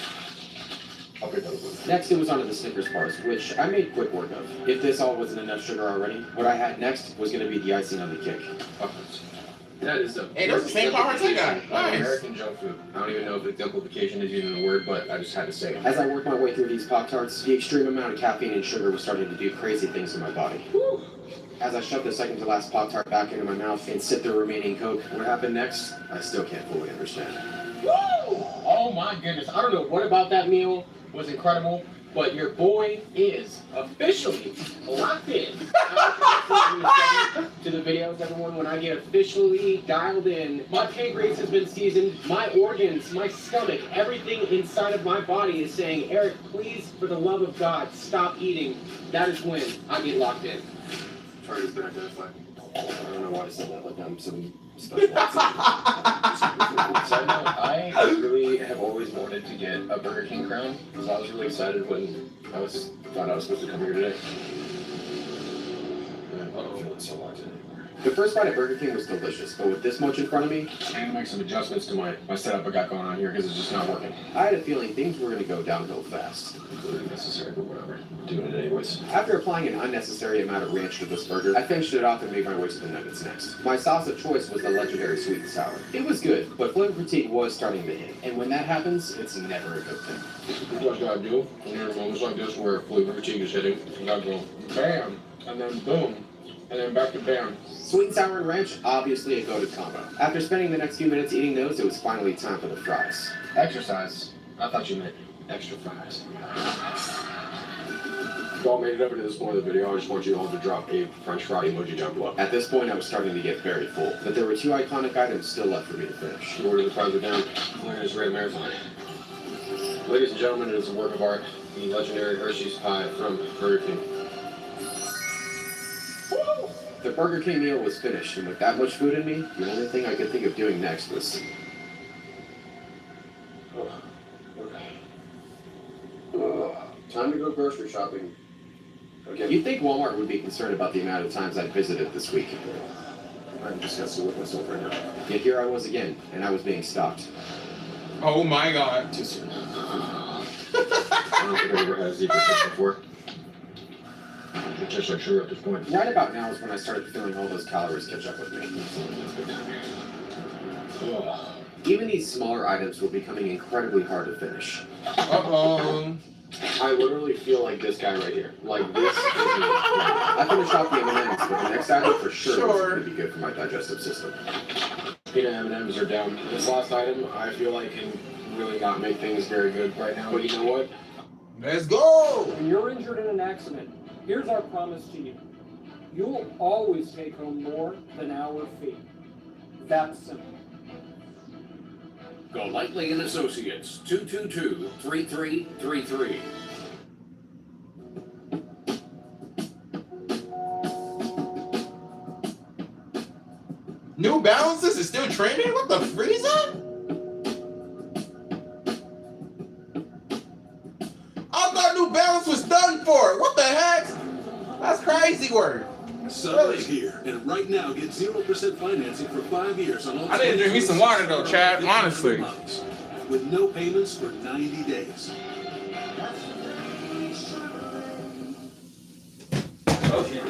S3: I'll pick those ones.
S2: Next, it was onto the Snickers bars, which I made quick work of. If this all wasn't enough sugar already, what I had next was going to be the icing on the cake.
S3: That is a
S1: Hey, that's the same powers I got.
S3: of
S1: Nice.
S3: American junk food. I don't even know if exemplification is even a word, but I just had to say it.
S2: As I worked my way through these Pop-Tarts, the extreme amount of caffeine and sugar was starting to do crazy things in my body. Whew. As I shoved the second to last Pop-Tart back into my mouth and sipped the remaining Coke, what happened next, I still can't fully understand.
S7: Woo! Oh my goodness. I don't know what about that meal was incredible, but your boy is officially locked in. To the videos, everyone, when I get officially dialed in, my pancreas has been seasoned, my organs, my stomach, everything inside of my body is saying, Eric, please, for the love of God, stop eating. That is when I get locked in.
S3: Target's been identified.
S2: I don't know why I said that like I'm some special.
S3: Side note, I really have always wanted to get a Burger King crown because I was really excited when I thought I was supposed to come here today. And I don't feel it's so locked in anymore.
S2: The first bite at Burger King was delicious, but with this much in front of me,
S3: I need to make some adjustments to my setup I got going on here because it's just not working.
S2: I had a feeling things were going to go downhill fast.
S3: Completely necessary, but whatever. I'm doing it anyways.
S2: After applying an unnecessary amount of ranch to this burger, I finished it off and made my way to the nuggets next. My sauce of choice was the legendary sweet and sour. It was good, but flavor fatigue was starting to hit, and when that happens, it's never a good thing.
S3: What you guys gotta do when you're in moments like this where flavor fatigue is hitting, you gotta go bam, and then boom, and then back to bam.
S2: Sweet and sour and ranch, obviously a goated combo. After spending the next few minutes eating those, it was finally time for the fries.
S3: Exercise. I thought you meant extra fries. If you all made it over to this point of the video, I just want you all to drop a French fry emoji down below.
S2: At this point, I was starting to get very full, but there were 2 iconic items still left for me to finish.
S3: The order of the fries are down. We're in this red marathon. Ladies and gentlemen, it is a work of art. The legendary Hershey's pie from Burger King.
S2: The Burger King meal was finished, and with that much food in me, the only thing I could think of doing next was...
S3: Time to go grocery shopping. Okay.
S2: You'd think Walmart would be concerned about the amount of times I'd visited this week.
S3: I'm disgusted with myself right now.
S2: Yet here I was again, and I was being stalked.
S1: Oh my god.
S3: Too soon. I don't think I've ever had a zebra fish before. It tastes like sugar at this point.
S2: Right about now is when I started feeling all those calories catch up with me.
S3: Ugh.
S2: Even these smaller items were becoming incredibly hard to finish.
S1: Uh-oh.
S3: I literally feel like this guy right here. Like this is me. I finished off the M&Ms, but the next item for sure is going to be good for my digestive system. Peanut M&Ms are down. This last item, I feel like can really not make things very good right now. But you know what?
S1: Let's go.
S7: When you're injured in an accident, here's our promise to you. You'll always take home more than our fee. That's simple.
S4: Golightly and Associates, 222-3333.
S1: New Balances is still trending? What the freezer? I thought New Balance was done for. What the heck? That's crazy work.
S4: Summer is here, and right now get 0% financing for 5 years on all.
S1: I didn't drink me some water though, Chad, honestly.
S4: With no payments for 90 days.
S1: Okay.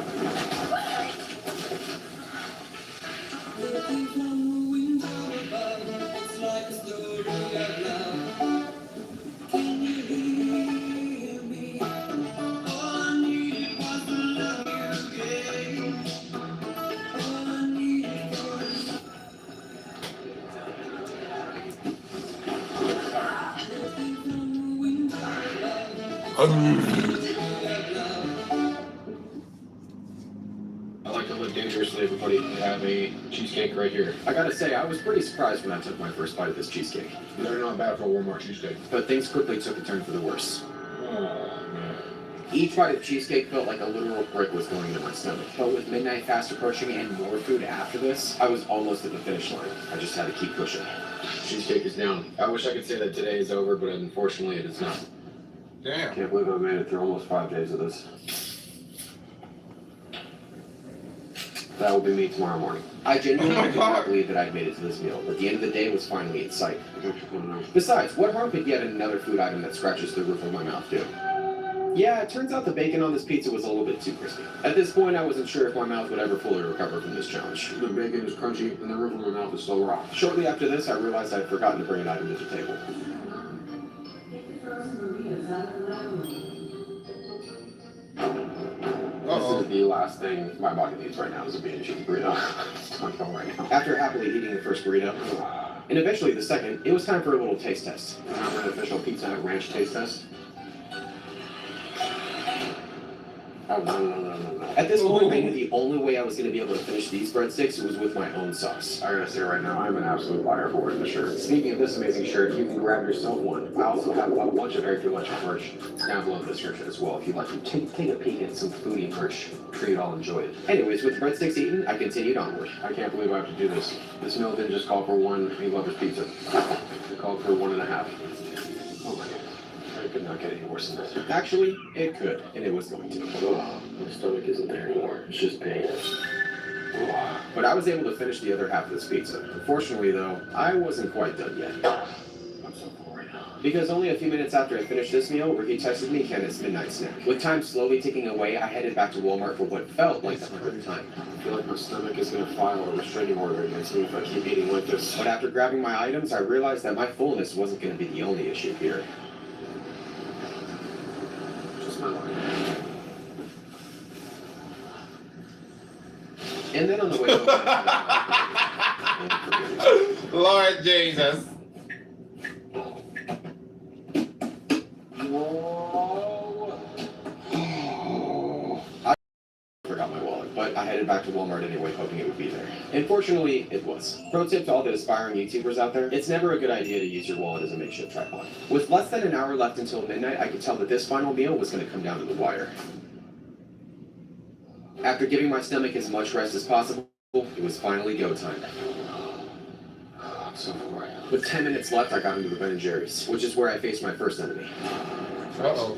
S3: I like to live dangerously, everybody. I have a cheesecake right here. I gotta say, I was pretty surprised when I took my first bite of this cheesecake. They're not bad for a Walmart cheesecake. But things quickly took a turn for the worse. Oh, man. Each bite of cheesecake felt like a literal brick was going into my stomach. But with midnight fast approaching and more food after this, I was almost at the finish line. I just had to keep pushing. Cheesecake is down. I wish I could say that today is over, but unfortunately it is not.
S1: Damn.
S3: Can't believe I made it through almost 5 days of this. That will be me tomorrow morning. I genuinely did not believe that I'd made it to this meal, but the end of the day was finally in sight. Besides, what harm could yet another food item that scratches the roof of my mouth do? Yeah, it turns out the bacon on this pizza was a little bit too crispy. At this point, I wasn't sure if my mouth would ever fully recover from this challenge. The bacon is crunchy, and the roof of my mouth is still raw. Shortly after this, I realized I'd forgotten to bring an item to the table. This is the last thing my body needs right now is a bean and cheese burrito. Right now. After happily eating the first burrito, and eventually the second, it was time for a little taste test. Remember the official Pizza Hut Ranch taste test? Oh, no. At this point, I knew the only way I was going to be able to finish these breadsticks was with my own sauce. I gotta say right now, I'm an absolute liar for wearing the shirt. Speaking of this amazing shirt, you can grab yourself one. I also have a bunch of Very Good Lunch merch down below in the description as well. If you'd like to take a peek at some foodie merch, I'm sure you'd all enjoy it. Anyways, with the breadsticks eaten, I continued onward. I can't believe I have to do this. This meal didn't just call for one meat lover's pizza. It called for 1.5. Oh my God. It could not get any worse than this. Actually, it could, and it was going to. Oh, my stomach isn't there anymore. It's just pain. Oh. But I was able to finish the other half of this pizza. Unfortunately, though, I wasn't quite done yet. I'm so full right now. Because only a few minutes after I finished this meal, Ricky texted me Kenneth's midnight snack. With time slowly ticking away, I headed back to Walmart for what felt like the 100th time. I feel like my stomach is going to file a restraining order against me if I keep eating like this. But after grabbing my items, I realized that my fullness wasn't going to be the only issue here. And then on the way home,
S1: Lord Jesus.
S3: I forgot my wallet, but I headed back to Walmart anyway, hoping it would be there. And fortunately, it was. Pro tip to all the aspiring YouTubers out there, it's never a good idea to use your wallet as a makeshift tripod. With less than an hour left until midnight, I could tell that this final meal was going to come down to the wire. After giving my stomach as much rest as possible, it was finally go time. I'm so full right now. With 10 minutes left, I got into the Ben & Jerry's, which is where I faced my first enemy.
S1: Uh-oh.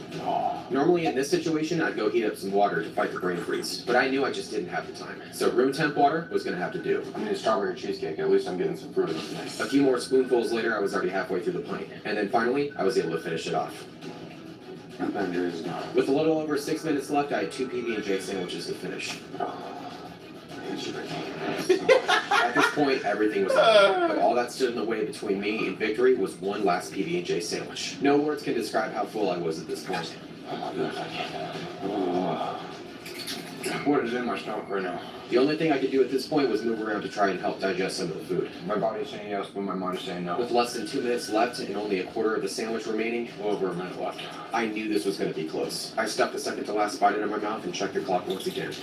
S3: Normally in this situation, I'd go heat up some water to fight the brain freeze, but I knew I just didn't have the time. So room temp water was gonna have to do. I mean, a strawberry cheesecake, at least I'm getting some fruit in it tonight. A few more spoonfuls later, I was already halfway through the pint. And then finally, I was able to finish it off. With a little over 6 minutes left, I had 2 PB&J sandwiches to finish.
S2: At this point, everything was over, but all that stood in the way between me and victory was one last PB&J sandwich. No words can describe how full I was at this point.
S3: What is in my stomach right now?
S2: The only thing I could do at this point was move around to try and help digest some of the food.
S3: My body's saying yes, but my mind is saying no.
S2: With less than 2 minutes left and only a quarter of the sandwich remaining,
S3: Over a minute left.
S2: I knew this was going to be close. I stuffed the second to last bite into my mouth and checked the clock once again.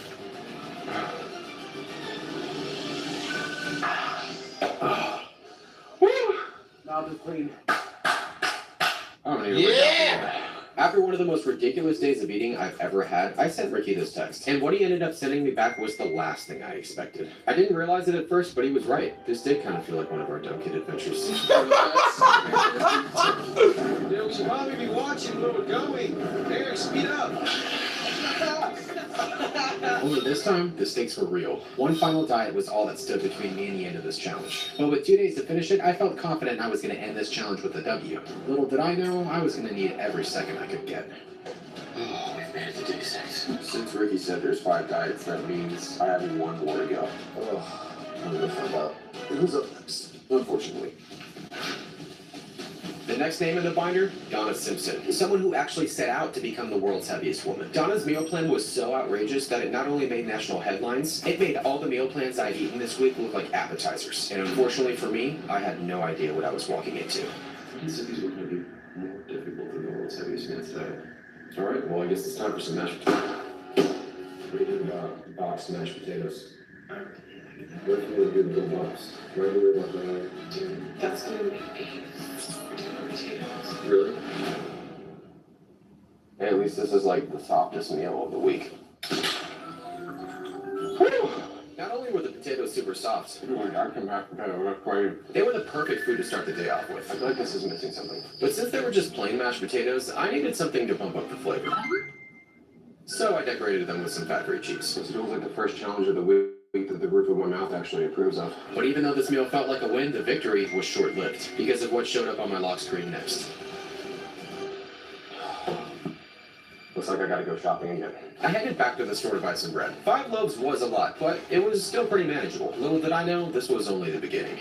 S7: Mouth is clean.
S2: I'm gonna yeah! After one of the most ridiculous days of eating I've ever had, I sent Ricky this text. And what he ended up sending me back was the last thing I expected. I didn't realize it at first, but he was right. This did kind of feel like one of our dumb kid adventures.
S7: They should probably be watching where we're going. Eric, speed up.
S2: Only this time, the stakes were real. One final diet was all that stood between me and the end of this challenge. But with 2 days to finish it, I felt confident I was going to end this challenge with a W. Little did I know, I was going to need every second I could get.
S3: Oh, we've made it to day 6. Since Ricky said there's 5 diets, that means I have 1 more to go. I'm gonna find out who's up next, unfortunately.
S2: The next name in the binder, Donna Simpson, someone who actually set out to become the world's heaviest woman. Donna's meal plan was so outrageous that it not only made national headlines, it made all the meal plans I'd eaten this week look like appetizers. And unfortunately for me, I had no idea what I was walking into.
S3: He said these were going to be more difficult than the world's heaviest man's diet. Alright, well I guess it's time for some mashed potatoes. What do you think about boxed mashed potatoes? What if you do the box? Regular, like
S6: That's gonna make me potatoes.
S3: Really? Hey, at least this is like the softest meal of the week.
S2: Whew. Not only were the potatoes super soft,
S3: Oh my god, come back, that's great.
S2: they were the perfect food to start the day off with.
S3: I feel like this is missing something.
S2: But since they were just plain mashed potatoes, I needed something to bump up the flavor. So I decorated them with some factory cheese.
S3: This feels like the first challenge of the week that the roof of my mouth actually approves of.
S2: But even though this meal felt like a win, the victory was short-lived because of what showed up on my lock screen next.
S3: Looks like I gotta go shopping again.
S2: I headed back to the store to buy some bread. 5 loaves was a lot, but it was still pretty manageable. Little did I know, this was only the beginning.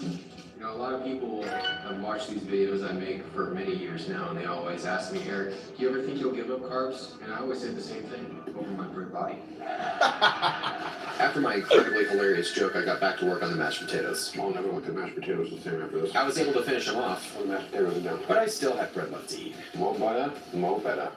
S3: You know, a lot of people have watched these videos I make for many years now, and they always ask me, Eric, do you ever think you'll give up carbs? And I always say the same thing, over my bread body.
S2: After my incredibly hilarious joke, I got back to work on the mashed potatoes.
S3: I'll never look at mashed potatoes the same after this.
S2: I was able to finish them off,
S3: The mashed potatoes are done.
S2: but I still had bread left to eat.
S3: More butter, more better.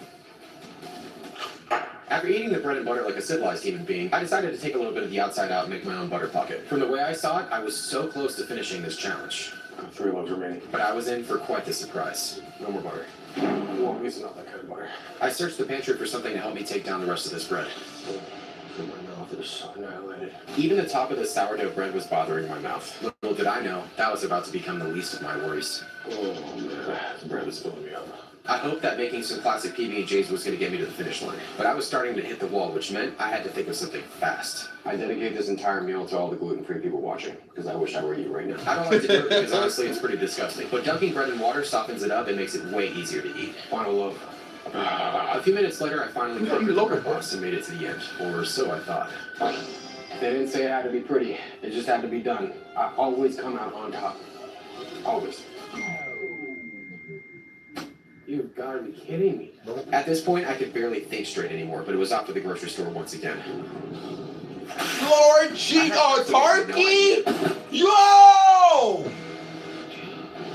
S2: After eating the bread and butter like a civilized human being, I decided to take a little bit of the outside out and make my own butter pocket. From the way I saw it, I was so close to finishing this challenge.
S3: 3 loaves remaining.
S2: But I was in for quite the surprise.
S3: No more butter. Well, at least not that kind of butter.
S2: I searched the pantry for something to help me take down the rest of this bread.
S3: My mouth is annihilated.
S2: Even the top of the sourdough bread was bothering my mouth. Little did I know, that was about to become the least of my worries.
S3: Oh man, the bread is filling me up.
S2: I hoped that making some classic PB&Js was going to get me to the finish line, but I was starting to hit the wall, which meant I had to think of something fast.
S3: I dedicate this entire meal to all the gluten-free people watching, because I wish I were you right now.
S2: I don't like to do it because honestly it's pretty disgusting, but dunking bread in water softens it up and makes it way easier to eat.
S3: Final loaf.
S2: A few minutes later, I finally cooked the local box and made it to the end, or so I thought.
S3: They didn't say it had to be pretty. It just had to be done. I always come out on top. Always. You've got to be kidding me.
S2: At this point, I could barely think straight anymore, but it was off to the grocery store once again.
S1: Lord G, turkey! Yo!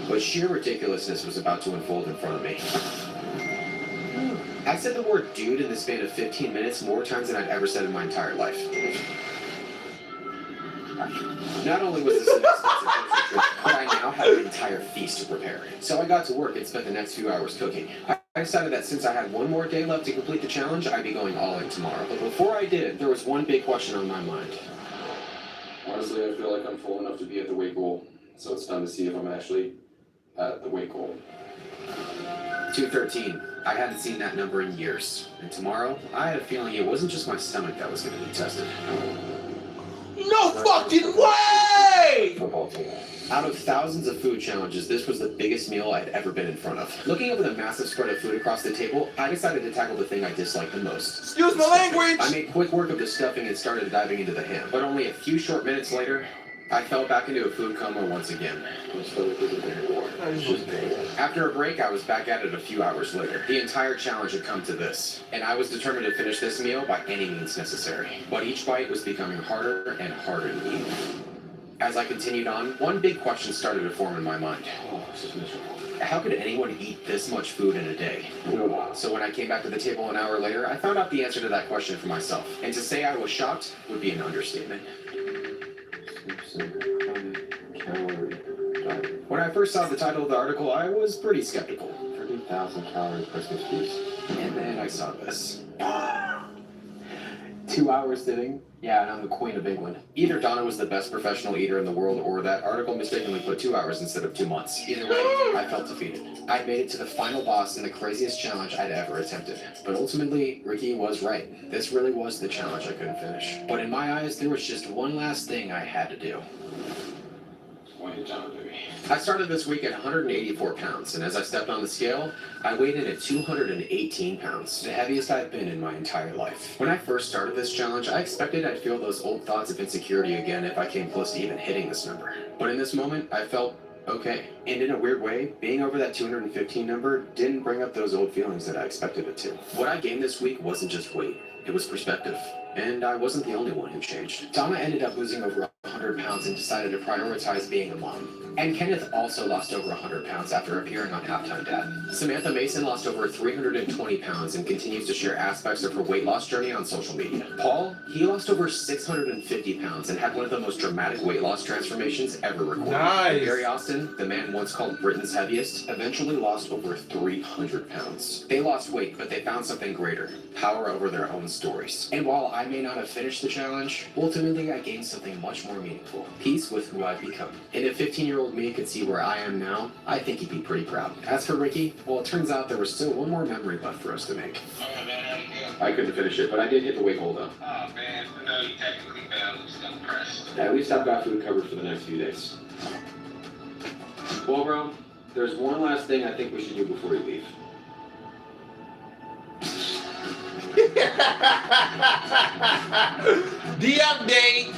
S2: But sheer ridiculousness was about to unfold in front of me. I said the word dude in the span of 15 minutes more times than I'd ever said in my entire life. Not only was this an expensive grocery trip, but I now had an entire feast to prepare. So I got to work and spent the next few hours cooking. I decided that since I had one more day left to complete the challenge, I'd be going all in tomorrow. But before I did, there was one big question on my mind.
S3: Honestly, I feel like I'm full enough to be at the weight goal, so it's time to see if I'm actually at the weight goal.
S2: 213. I hadn't seen that number in years. And tomorrow, I had a feeling it wasn't just my stomach that was going to be tested.
S1: No fucking way!
S3: Football team.
S2: Out of thousands of food challenges, this was the biggest meal I'd ever been in front of. Looking over the massive spread of food across the table, I decided to tackle the thing I disliked the most.
S1: Excuse my language!
S2: I made quick work of the stuffing and started diving into the ham. But only a few short minutes later, I fell back into a food coma once again. After a break, I was back at it a few hours later. The entire challenge had come to this, and I was determined to finish this meal by any means necessary. But each bite was becoming harder and harder to eat. As I continued on, one big question started to form in my mind. How could anyone eat this much food in a day? So when I came back to the table an hour later, I found out the answer to that question for myself. And to say I was shocked would be an understatement. When I first saw the title of the article, I was pretty skeptical. 30,000 calorie Christmas feast. And then I saw this. 2 hours sitting? Yeah, and I'm the Queen of England. Either Donna was the best professional eater in the world, or that article mistakenly put 2 hours instead of 2 months. Either way, I felt defeated. I'd made it to the final boss in the craziest challenge I'd ever attempted. But ultimately, Ricky was right. This really was the challenge I couldn't finish. But in my eyes, there was just one last thing I had to do. I started this week at 184 pounds, and as I stepped on the scale, I weighed in at 218 pounds, the heaviest I've been in my entire life. When I first started this challenge, I expected I'd feel those old thoughts of insecurity again if I came close to even hitting this number. But in this moment, I felt okay. And in a weird way, being over that 215 number didn't bring up those old feelings that I expected it to. What I gained this week wasn't just weight, it was perspective. And I wasn't the only one who changed. Donna ended up losing over 100 pounds and decided to prioritize being a mom. And Kenneth also lost over 100 pounds after appearing on Halftime Dad. Samantha Mason lost over 320 pounds and continues to share aspects of her weight loss journey on social media. Paul, he lost over 650 pounds and had one of the most dramatic weight loss transformations ever recorded.
S1: Nice.
S2: Gary Austin, the man once called Britain's heaviest, eventually lost over 300 pounds. They lost weight, but they found something greater: power over their own stories. And while I may not have finished the challenge, ultimately I gained something much more meaningful: peace with who I've become. And if 15-year-old me could see where I am now, I think he'd be pretty proud. As for Ricky, well, it turns out there was still one more memory left for us to make. I couldn't finish it, but I did hit the weight goal though.
S4: Oh man, no, you technically failed. I'm just impressed.
S2: At least I've got food covered for the next few days. Well, bro, there's one last thing I think we should do before you leave.
S1: The update.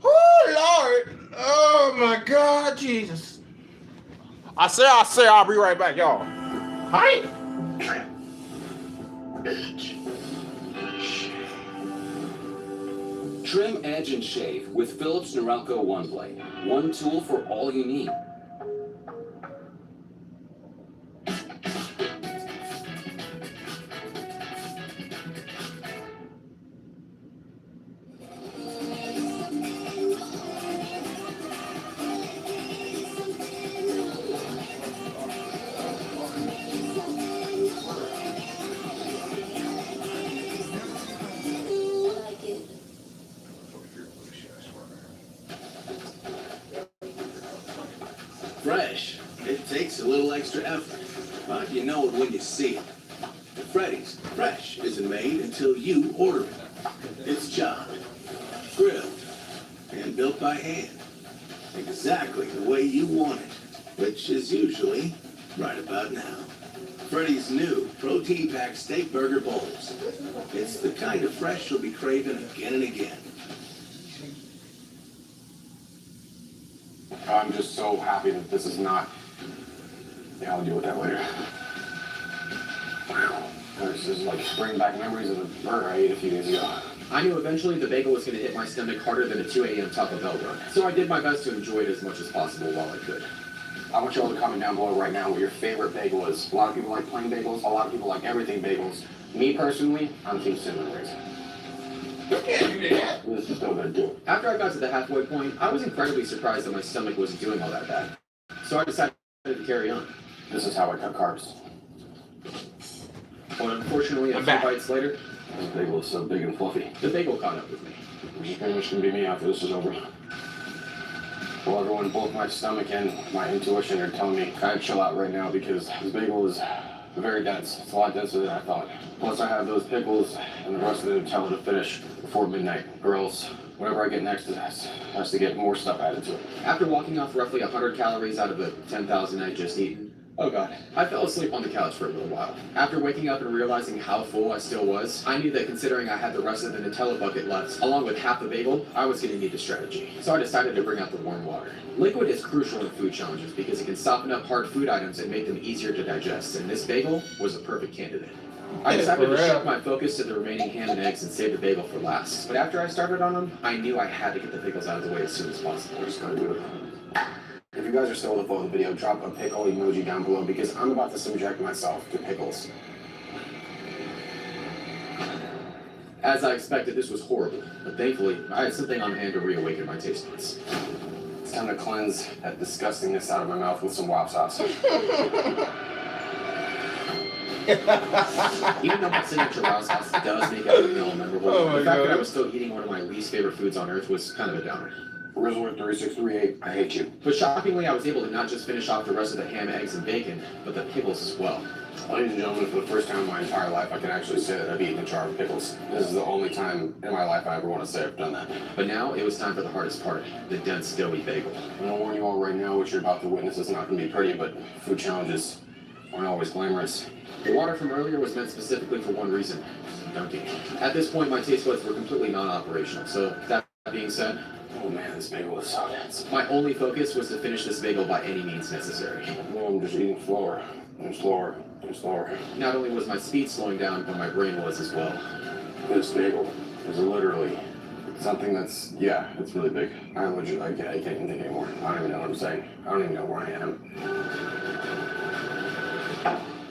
S1: Oh Lord. Oh my God, Jesus. I say, I'll be right back, y'all. Hi.
S10: Trim, edge, and shave with Philips Norelco One Blade. One tool for all you need.
S4: Fresh. It takes a little extra effort, but you know it when you see it. At Freddy's, fresh isn't made until you order it. It's chopped, grilled, and built by hand. Exactly the way you want it, which is usually right about now. Freddy's new protein-packed steak burger bowls. It's the kind of fresh you'll be craving again and again.
S3: I'm just so happy that this is not... Yeah, I'll deal with that later. This is like bringing back memories of the burger I ate a few days ago.
S2: I knew eventually the bagel was going to hit my stomach harder than a 2 a.m. Taco Bell run, so I did my best to enjoy it as much as possible while I could.
S3: I want you all to comment down below right now what your favorite bagel is. A lot of people like plain bagels. A lot of people like everything bagels. Me personally, I'm Team Cinnamon Raisin. This is still gonna do it.
S2: After I got to the halfway point, I was incredibly surprised that my stomach wasn't doing all that bad. So I decided to carry on.
S3: This is how I cut carbs.
S2: But unfortunately, a few bites later,
S3: This bagel is so big and fluffy.
S2: the bagel caught up with me.
S3: Which is pretty much gonna be me after this is over. Well, everyone, both my stomach and my intuition are telling me I gotta chill out right now because this bagel is very dense. It's a lot denser than I thought. Plus, I have those pickles and the rest of the Nutella to finish before midnight, or else whatever I get next has to get more stuff added to it.
S2: After walking off roughly 100 calories out of the 10,000 I'd just eaten, oh god, I fell asleep on the couch for a little while. After waking up and realizing how full I still was, I knew that considering I had the rest of the Nutella bucket left, along with half the bagel, I was going to need a strategy. So I decided to bring out the warm water. Liquid is crucial in food challenges because it can soften up hard food items and make them easier to digest, and this bagel was a perfect candidate. I decided to shift my focus to the remaining ham and eggs and save the bagel for last. But after I started on them, I knew I had to get the pickles out of the way as soon as possible.
S3: I'm just gonna do it. If you guys are still with the video, drop a pickle emoji down below because I'm about to subject myself to pickles.
S2: As I expected, this was horrible, but thankfully, I had something on hand to reawaken my taste buds.
S3: It's time to cleanse that disgustingness out of my mouth with some WAP sauce.
S2: Even though my signature WOW sauce does make every meal memorable, the fact that I was still eating one of my least favorite foods on earth was kind of a downer.
S3: Resort 3638, I hate you.
S2: But shockingly, I was able to not just finish off the rest of the ham, eggs, and bacon, but the pickles as well.
S3: Ladies and gentlemen, for the first time in my entire life, I can actually say that I've eaten a jar of pickles. This is the only time in my life I ever want to say I've done that.
S2: But now, it was time for the hardest part, the dense, doughy bagel.
S3: I'm gonna warn you all right now, what you're about to witness is not gonna be pretty, but food challenges aren't always glamorous.
S2: The water from earlier was meant specifically for one reason, dunking. At this point, my taste buds were completely non-operational, so that being said,
S3: oh man, this bagel is so dense.
S2: my only focus was to finish this bagel by any means necessary.
S3: No, I'm just eating slower and slower and slower.
S2: Not only was my speed slowing down, but my brain was as well.
S3: This bagel is literally something that's, yeah, it's really big. I can't even think anymore. I don't even know what I'm saying. I don't even know where I am.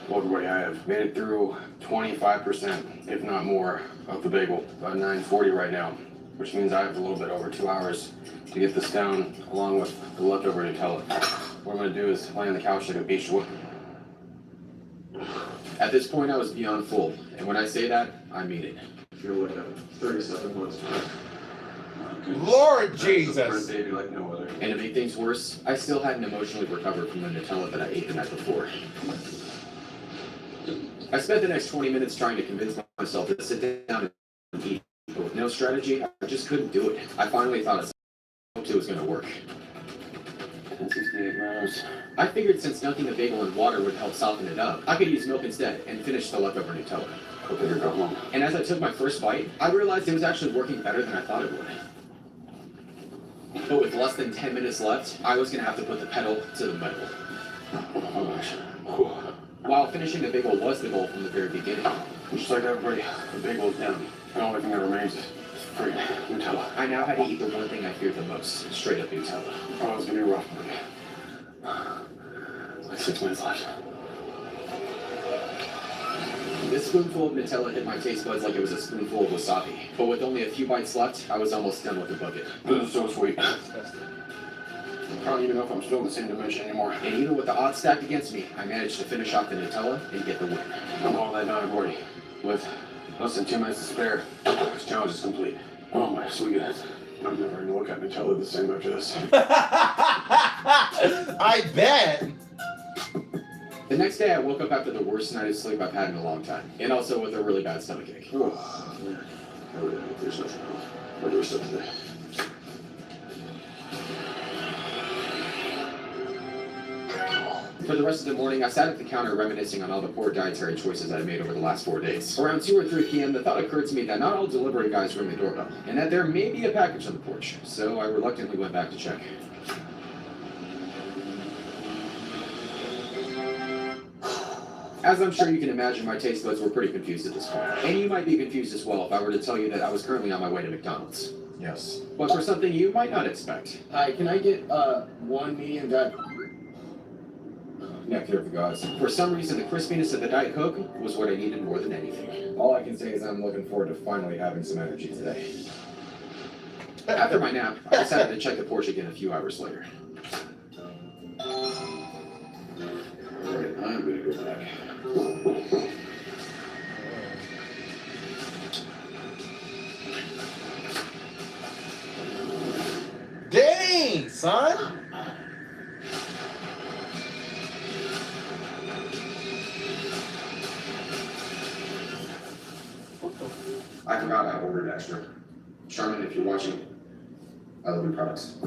S3: Well, everybody, I have made it through 25%, if not more, of the bagel. About 9:40 right now, which means I have a little bit over 2 hours to get this down, along with the leftover Nutella. What I'm gonna do is lay on the couch like a beach would.
S2: At this point, I was beyond full, and when I say that, I mean it. You're looking at 37 months.
S9: Lord Jesus!
S3: Baby like no other.
S2: And to make things worse, I still hadn't emotionally recovered from the Nutella that I ate the night before. I spent the next 20 minutes trying to convince myself to sit down and eat, but with no strategy, I just couldn't do it. I finally thought of something I hoped it was going to work.
S3: 68 grams.
S2: I figured since dunking the bagel in water would help soften it up, I could use milk instead and finish the leftover Nutella.
S3: Hope that you're going home.
S2: And as I took my first bite, I realized it was actually working better than I thought it would. But with less than 10 minutes left, I was going to have to put the pedal to the metal.
S3: Oh gosh.
S2: While finishing the bagel was the goal from the very beginning,
S3: Just like everybody, the bagel is down. The only thing that remains is freaking Nutella.
S2: I now had to eat the one thing I feared the most, straight up Nutella.
S3: Oh, it's gonna be rough. Like 6 minutes left.
S2: This spoonful of Nutella hit my taste buds like it was a spoonful of wasabi. But with only a few bites left, I was almost done with the bucket.
S3: This is so sweet. I don't even know if I'm still in the same dimension anymore.
S2: And even with the odds stacked against me, I managed to finish off the Nutella and get the win.
S3: I'm all that done, everybody. With less than 2 minutes to spare, this challenge is complete. Oh my sweet goodness. I'm never gonna look at Nutella the same after this.
S9: I bet.
S2: The next day, I woke up after the worst night of sleep I've had in a long time, and also with a really bad stomachache.
S3: Oh, man. I really hope there's nothing wrong. But there's something today.
S2: For the rest of the morning, I sat at the counter reminiscing on all the poor dietary choices I made over the last 4 days. Around 2 or 3 p.m., the thought occurred to me that not all delivery guys ring the doorbell, and that there may be a package on the porch, so I reluctantly went back to check. As I'm sure you can imagine, my taste buds were pretty confused at this point. And you might be confused as well if I were to tell you that I was currently on my way to McDonald's.
S9: Yes.
S2: But for something you might not expect.
S7: Hi, can I get one medium Diet?
S2: Nectar of the gods. For some reason, the crispiness of the Diet Coke was what I needed more than anything. All I can say is I'm looking forward to finally having some energy today. After my nap, I decided to check the porch again a few hours later. Alright, I'm gonna go back.
S9: Dang, son.
S2: for watching. I love your products.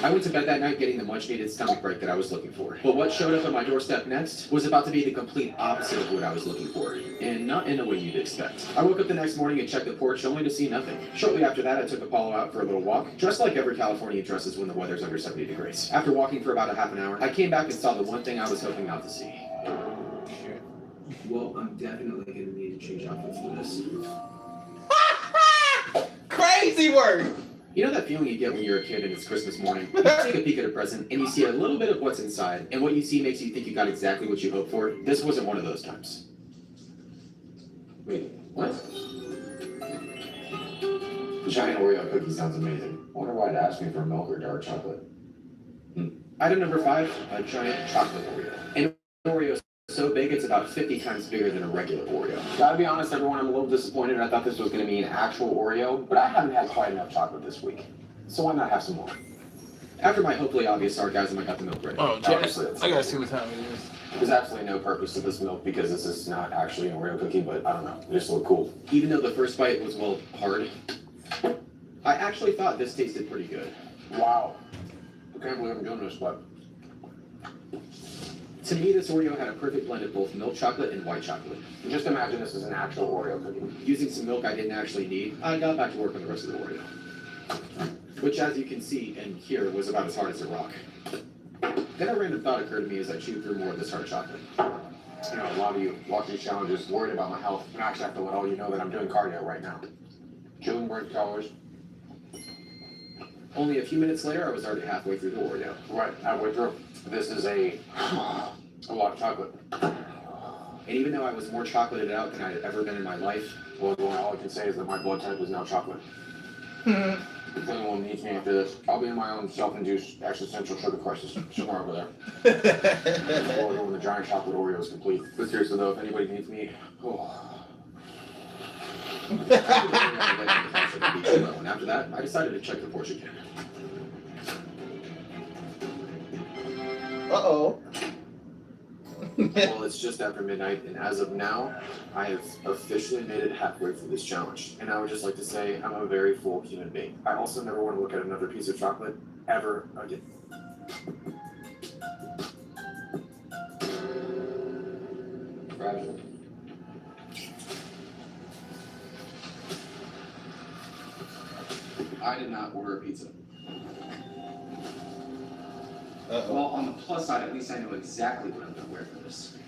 S2: I went to bed that night getting the much-needed stomach break that I was looking for. But what showed up at my doorstep next was about to be the complete opposite of what I was looking for, and not in a way you'd expect. I woke up the next morning and checked the porch only to see nothing. Shortly after that, I took Apollo out for a little walk, dressed like every Californian dresses when the weather's under 70 degrees. After walking for about a half an hour, I came back and saw the one thing I was hoping not to see. Well, I'm definitely gonna need to change outfits for this.
S1: Crazy work.
S2: You know that feeling you get when you're a kid and it's Christmas morning? You take a peek at a present and you see a little bit of what's inside, and what you see makes you think you got exactly what you hoped for. This wasn't one of those times. Wait, what?
S3: The giant Oreo cookie sounds amazing. I wonder why it asked me for milk or dark chocolate.
S2: Item number 5, a giant chocolate Oreo. And Oreo is so big it's about 50 times bigger than a regular Oreo.
S7: Gotta be honest, everyone, I'm a little disappointed. I thought this was gonna be an actual Oreo, but I haven't had quite enough chocolate this week. So why not have some more?
S2: After my hopefully obvious sarcasm, I got the milk ready.
S9: Oh, Jess, I gotta see what time it is.
S3: There's absolutely no purpose to this milk because this is not actually an Oreo cookie, but I don't know. They just look cool.
S2: Even though the first bite was, well, hard, I actually thought this tasted pretty good.
S3: Wow. I can't believe I'm doing this, but
S2: To me, this Oreo had a perfect blend of both milk chocolate and white chocolate.
S3: just imagine this is an actual Oreo cookie.
S2: Using some milk I didn't actually need, I got back to work on the rest of the Oreo. Which, as you can see and hear, was about as hard as a rock. Then a random thought occurred to me as I chewed through more of this hard chocolate.
S3: You know, a lot of you watch these challenges worried about my health, and I actually have to let all you know that I'm doing cardio right now. Chewing burnt calories.
S2: Only a few minutes later, I was already halfway through the Oreo.
S3: Right, halfway through. This is a lot of chocolate.
S2: And even though I was more chocolated out than I had ever been in my life,
S3: Well, all I can say is that my blood type is now chocolate. If anyone needs me after this, I'll be in my own self-induced existential sugar crisis somewhere over there. Or when the giant chocolate Oreo is complete. But seriously though, if anybody needs me,
S2: and after that, I decided to check the porch again.
S1: Uh-oh.
S3: Well, it's just after midnight, and as of now, I have officially made it halfway through this challenge. And I would just like to say I'm a very full human being. I also never want to look at another piece of chocolate ever again. Fragile. I did not order a pizza.
S1: Uh-oh.
S2: Well, on the plus side, at least I know exactly what I'm going to wear for this.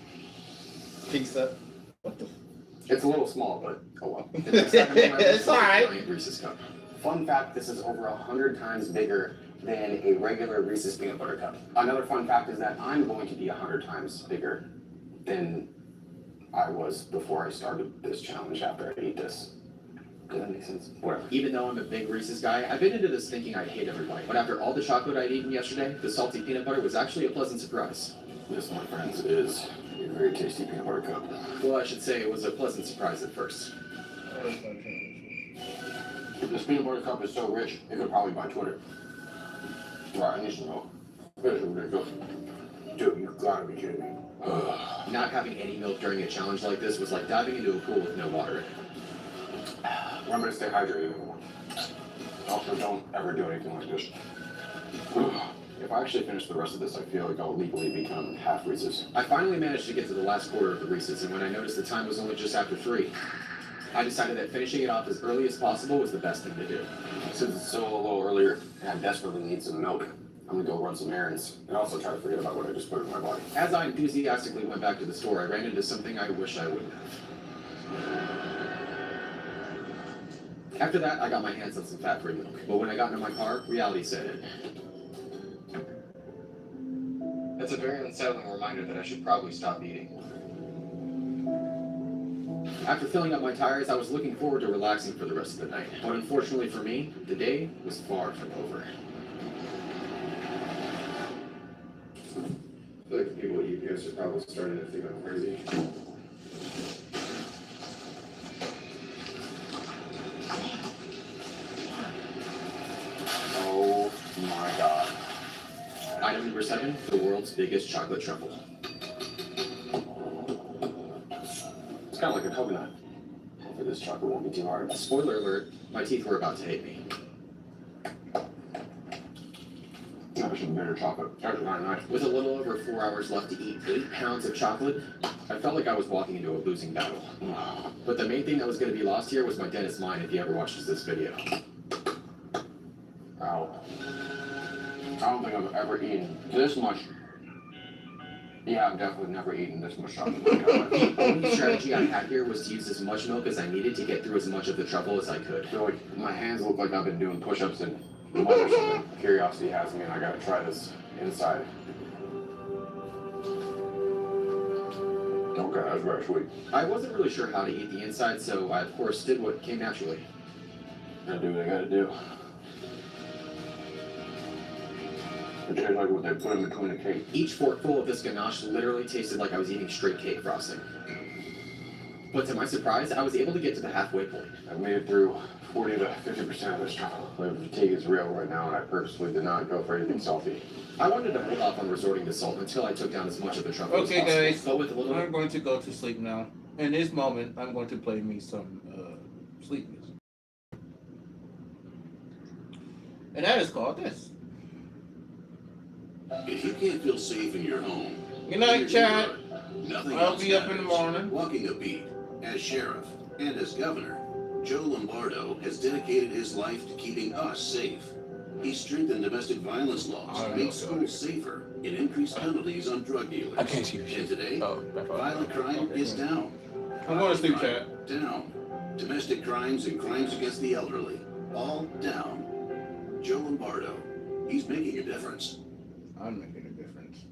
S1: Pizza. What the?
S3: It's a little small, but oh well.
S1: It's alright.
S2: Giant Reese's cup.
S3: Fun fact, this is over 100 times bigger than a regular Reese's peanut butter cup. Another fun fact is that I'm going to be 100 times bigger than I was before I started this challenge after I ate this. Does that make sense? Whatever.
S2: Even though I'm a big Reese's guy, I've been into this thinking I'd hate every bite. But after all the chocolate I'd eaten yesterday, the salty peanut butter was actually a pleasant surprise.
S3: This, my friends, is a very tasty peanut butter cup.
S2: Well, I should say it was a pleasant surprise at first.
S3: This peanut butter cup is so rich, it could probably buy Twitter. Right, I need some milk. This is ridiculous. Dude, you've got to be kidding me.
S2: Not having any milk during a challenge like this was like diving into a pool with no water in it.
S3: Remember to stay hydrated, everyone. Also, don't ever do anything like this. If I actually finish the rest of this, I feel like I'll legally become half Reese's.
S2: I finally managed to get to the last quarter of the Reese's, and when I noticed the time was only just after 3, I decided that finishing it off as early as possible was the best thing to do.
S3: Since it's still a little earlier, and I desperately need some milk, I'm gonna go run some errands, and also try to forget about what I just put in my body.
S2: As I enthusiastically went back to the store, I ran into something I wish I wouldn't have. After that, I got my hands on some fat-free milk. But when I got into my car, reality set in. That's a very unsettling reminder that I should probably stop eating. After filling up my tires, I was looking forward to relaxing for the rest of the night. But unfortunately for me, the day was far from over.
S3: I feel like the people at UPS are probably starting to think I'm crazy. Oh my god.
S2: Item number 7, the world's biggest chocolate truffle.
S3: It's kind of like a coconut. chocolate won't be too hard.
S2: Spoiler alert, my teeth were about to hate me.
S3: There's some bitter chocolate. That's kind of nice.
S2: With a little over 4 hours left to eat 8 pounds of chocolate, I felt like I was walking into a losing battle. But the main thing that was going to be lost here was my dentist's mind if he ever watches this video.
S3: Ow. I don't think I've ever eaten this much. Yeah, I've definitely never eaten this much chocolate.
S2: The only strategy I had here was to use as much milk as I needed to get through as much of the truffle as I could.
S3: I feel like my hands look like I've been doing push-ups in mud or something. Curiosity has me and I gotta try this inside. Okay, that's very sweet.
S2: I wasn't really sure how to eat the inside, so I of course did what came naturally.
S3: Gotta do what I gotta do. It tastes like what they put in between the cake.
S2: Each forkful of this ganache literally tasted like I was eating straight cake frosting. But to my surprise, I was able to get to the halfway point.
S3: I've made it through 40 to 50% of this truffle. The fatigue is real right now, and I purposely did not go for anything salty.
S2: I wanted to hold off on resorting to salt until I took down as much of the truffle as
S9: Okay,
S2: possible.
S9: guys,
S2: But with a little
S9: I'm going to go to sleep now. In this moment, I'm going to play me some sleep music. And that is called this.
S4: If you can't feel safe in your home,
S9: Good night,
S4: here
S9: chat.
S4: you are. Nothing
S9: I'll
S4: else
S9: be up in the
S4: matters.
S9: morning.
S4: Walking a beat, as sheriff and as governor, Joe Lombardo has dedicated his life to keeping us safe. He strengthened domestic violence laws, made schools safer, and increased penalties on drug dealers.
S9: I can't see shit.
S4: And today,
S9: Oh, that's all.
S4: violent crime is down.
S9: I'm going to sleep,
S4: Crime
S9: chat.
S4: Down. Domestic crimes and crimes against the elderly, all down. Joe Lombardo, he's making a difference.
S9: I'm making a difference.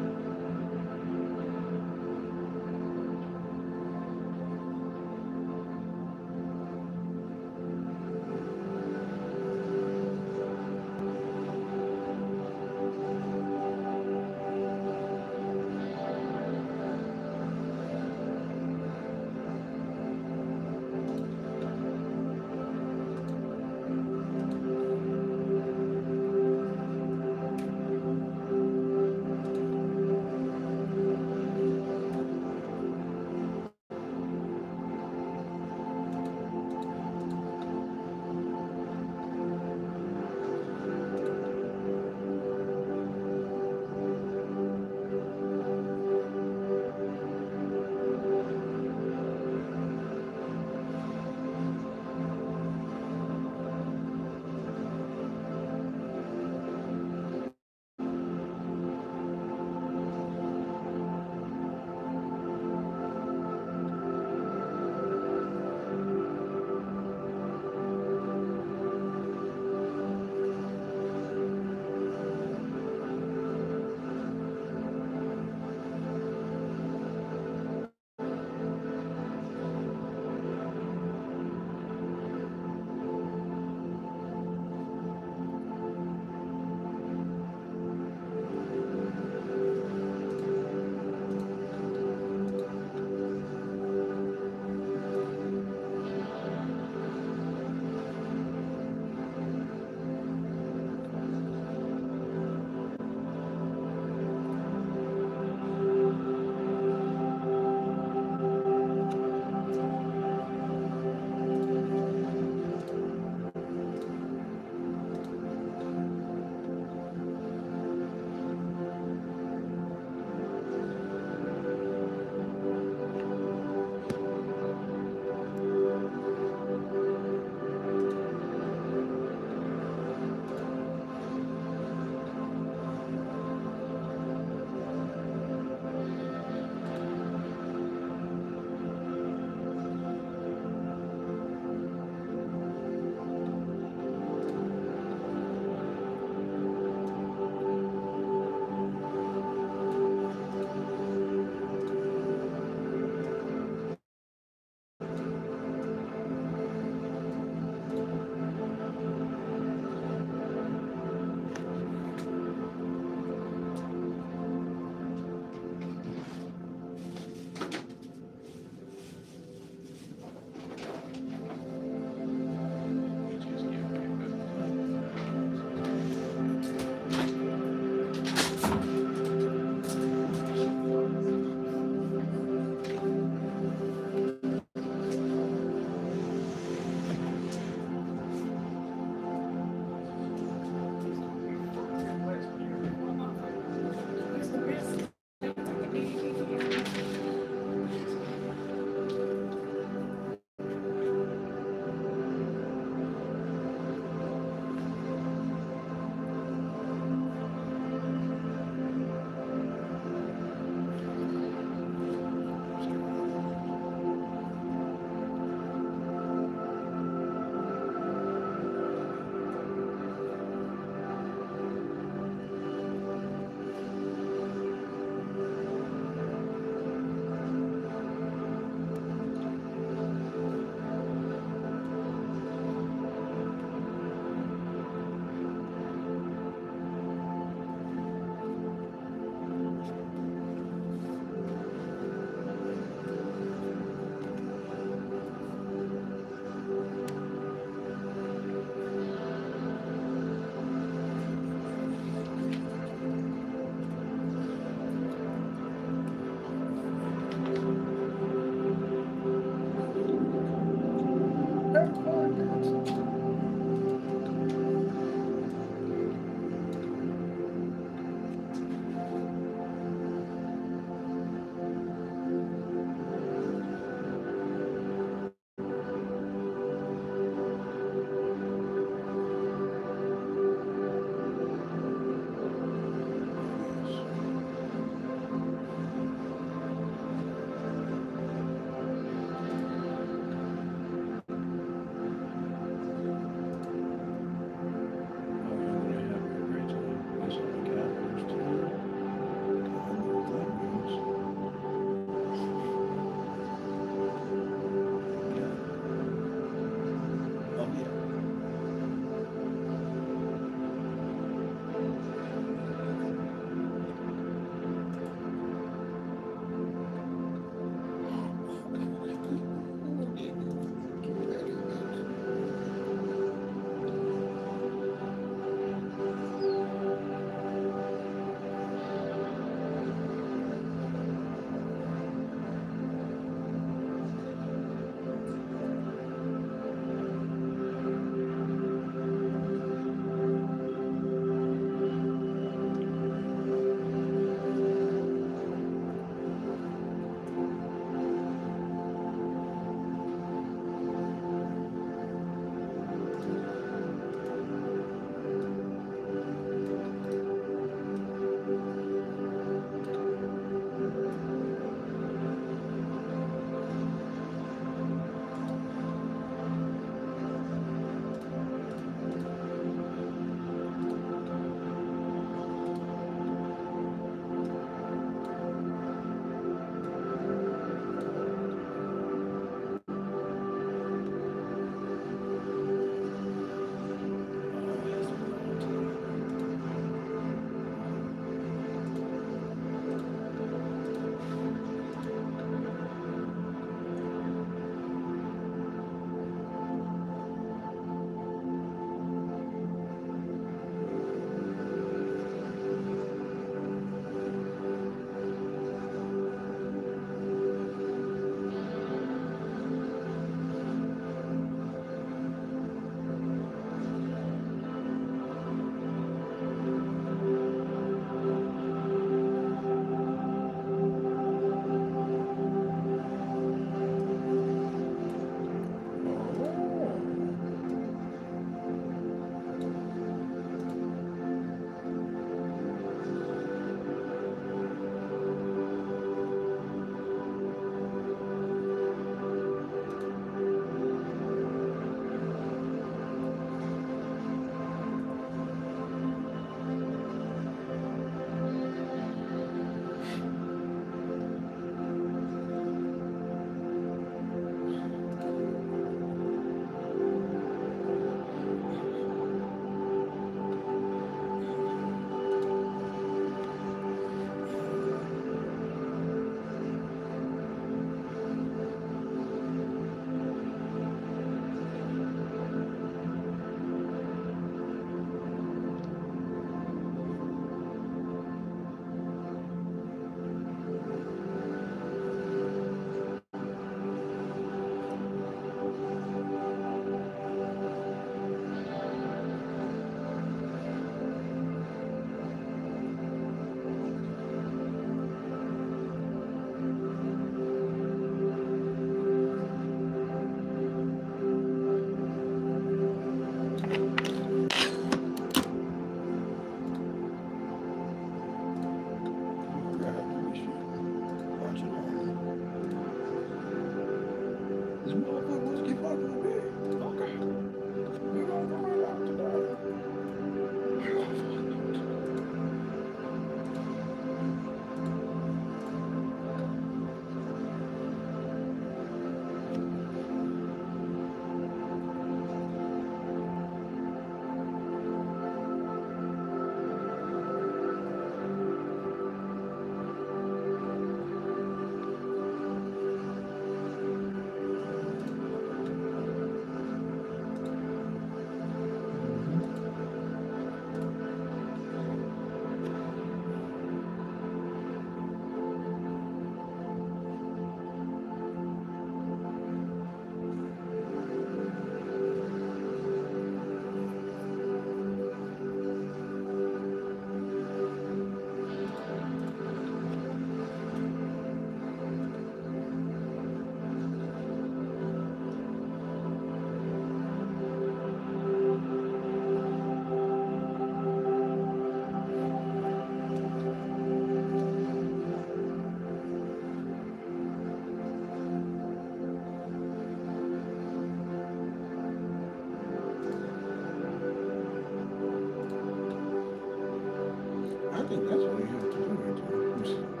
S1: think that's what we have to do right there. Let me see.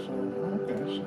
S1: Okay.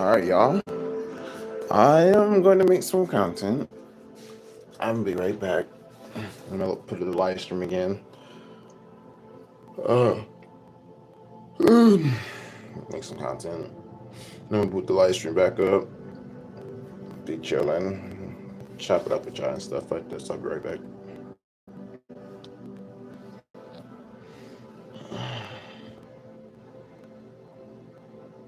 S1: Alright, y'all. I am going to make some content. I'm gonna be right back. I'm gonna put the live stream again. Make some content. Then we'll put the live stream back up. Be chilling. Chop it up with y'all and stuff like this. I'll be right back.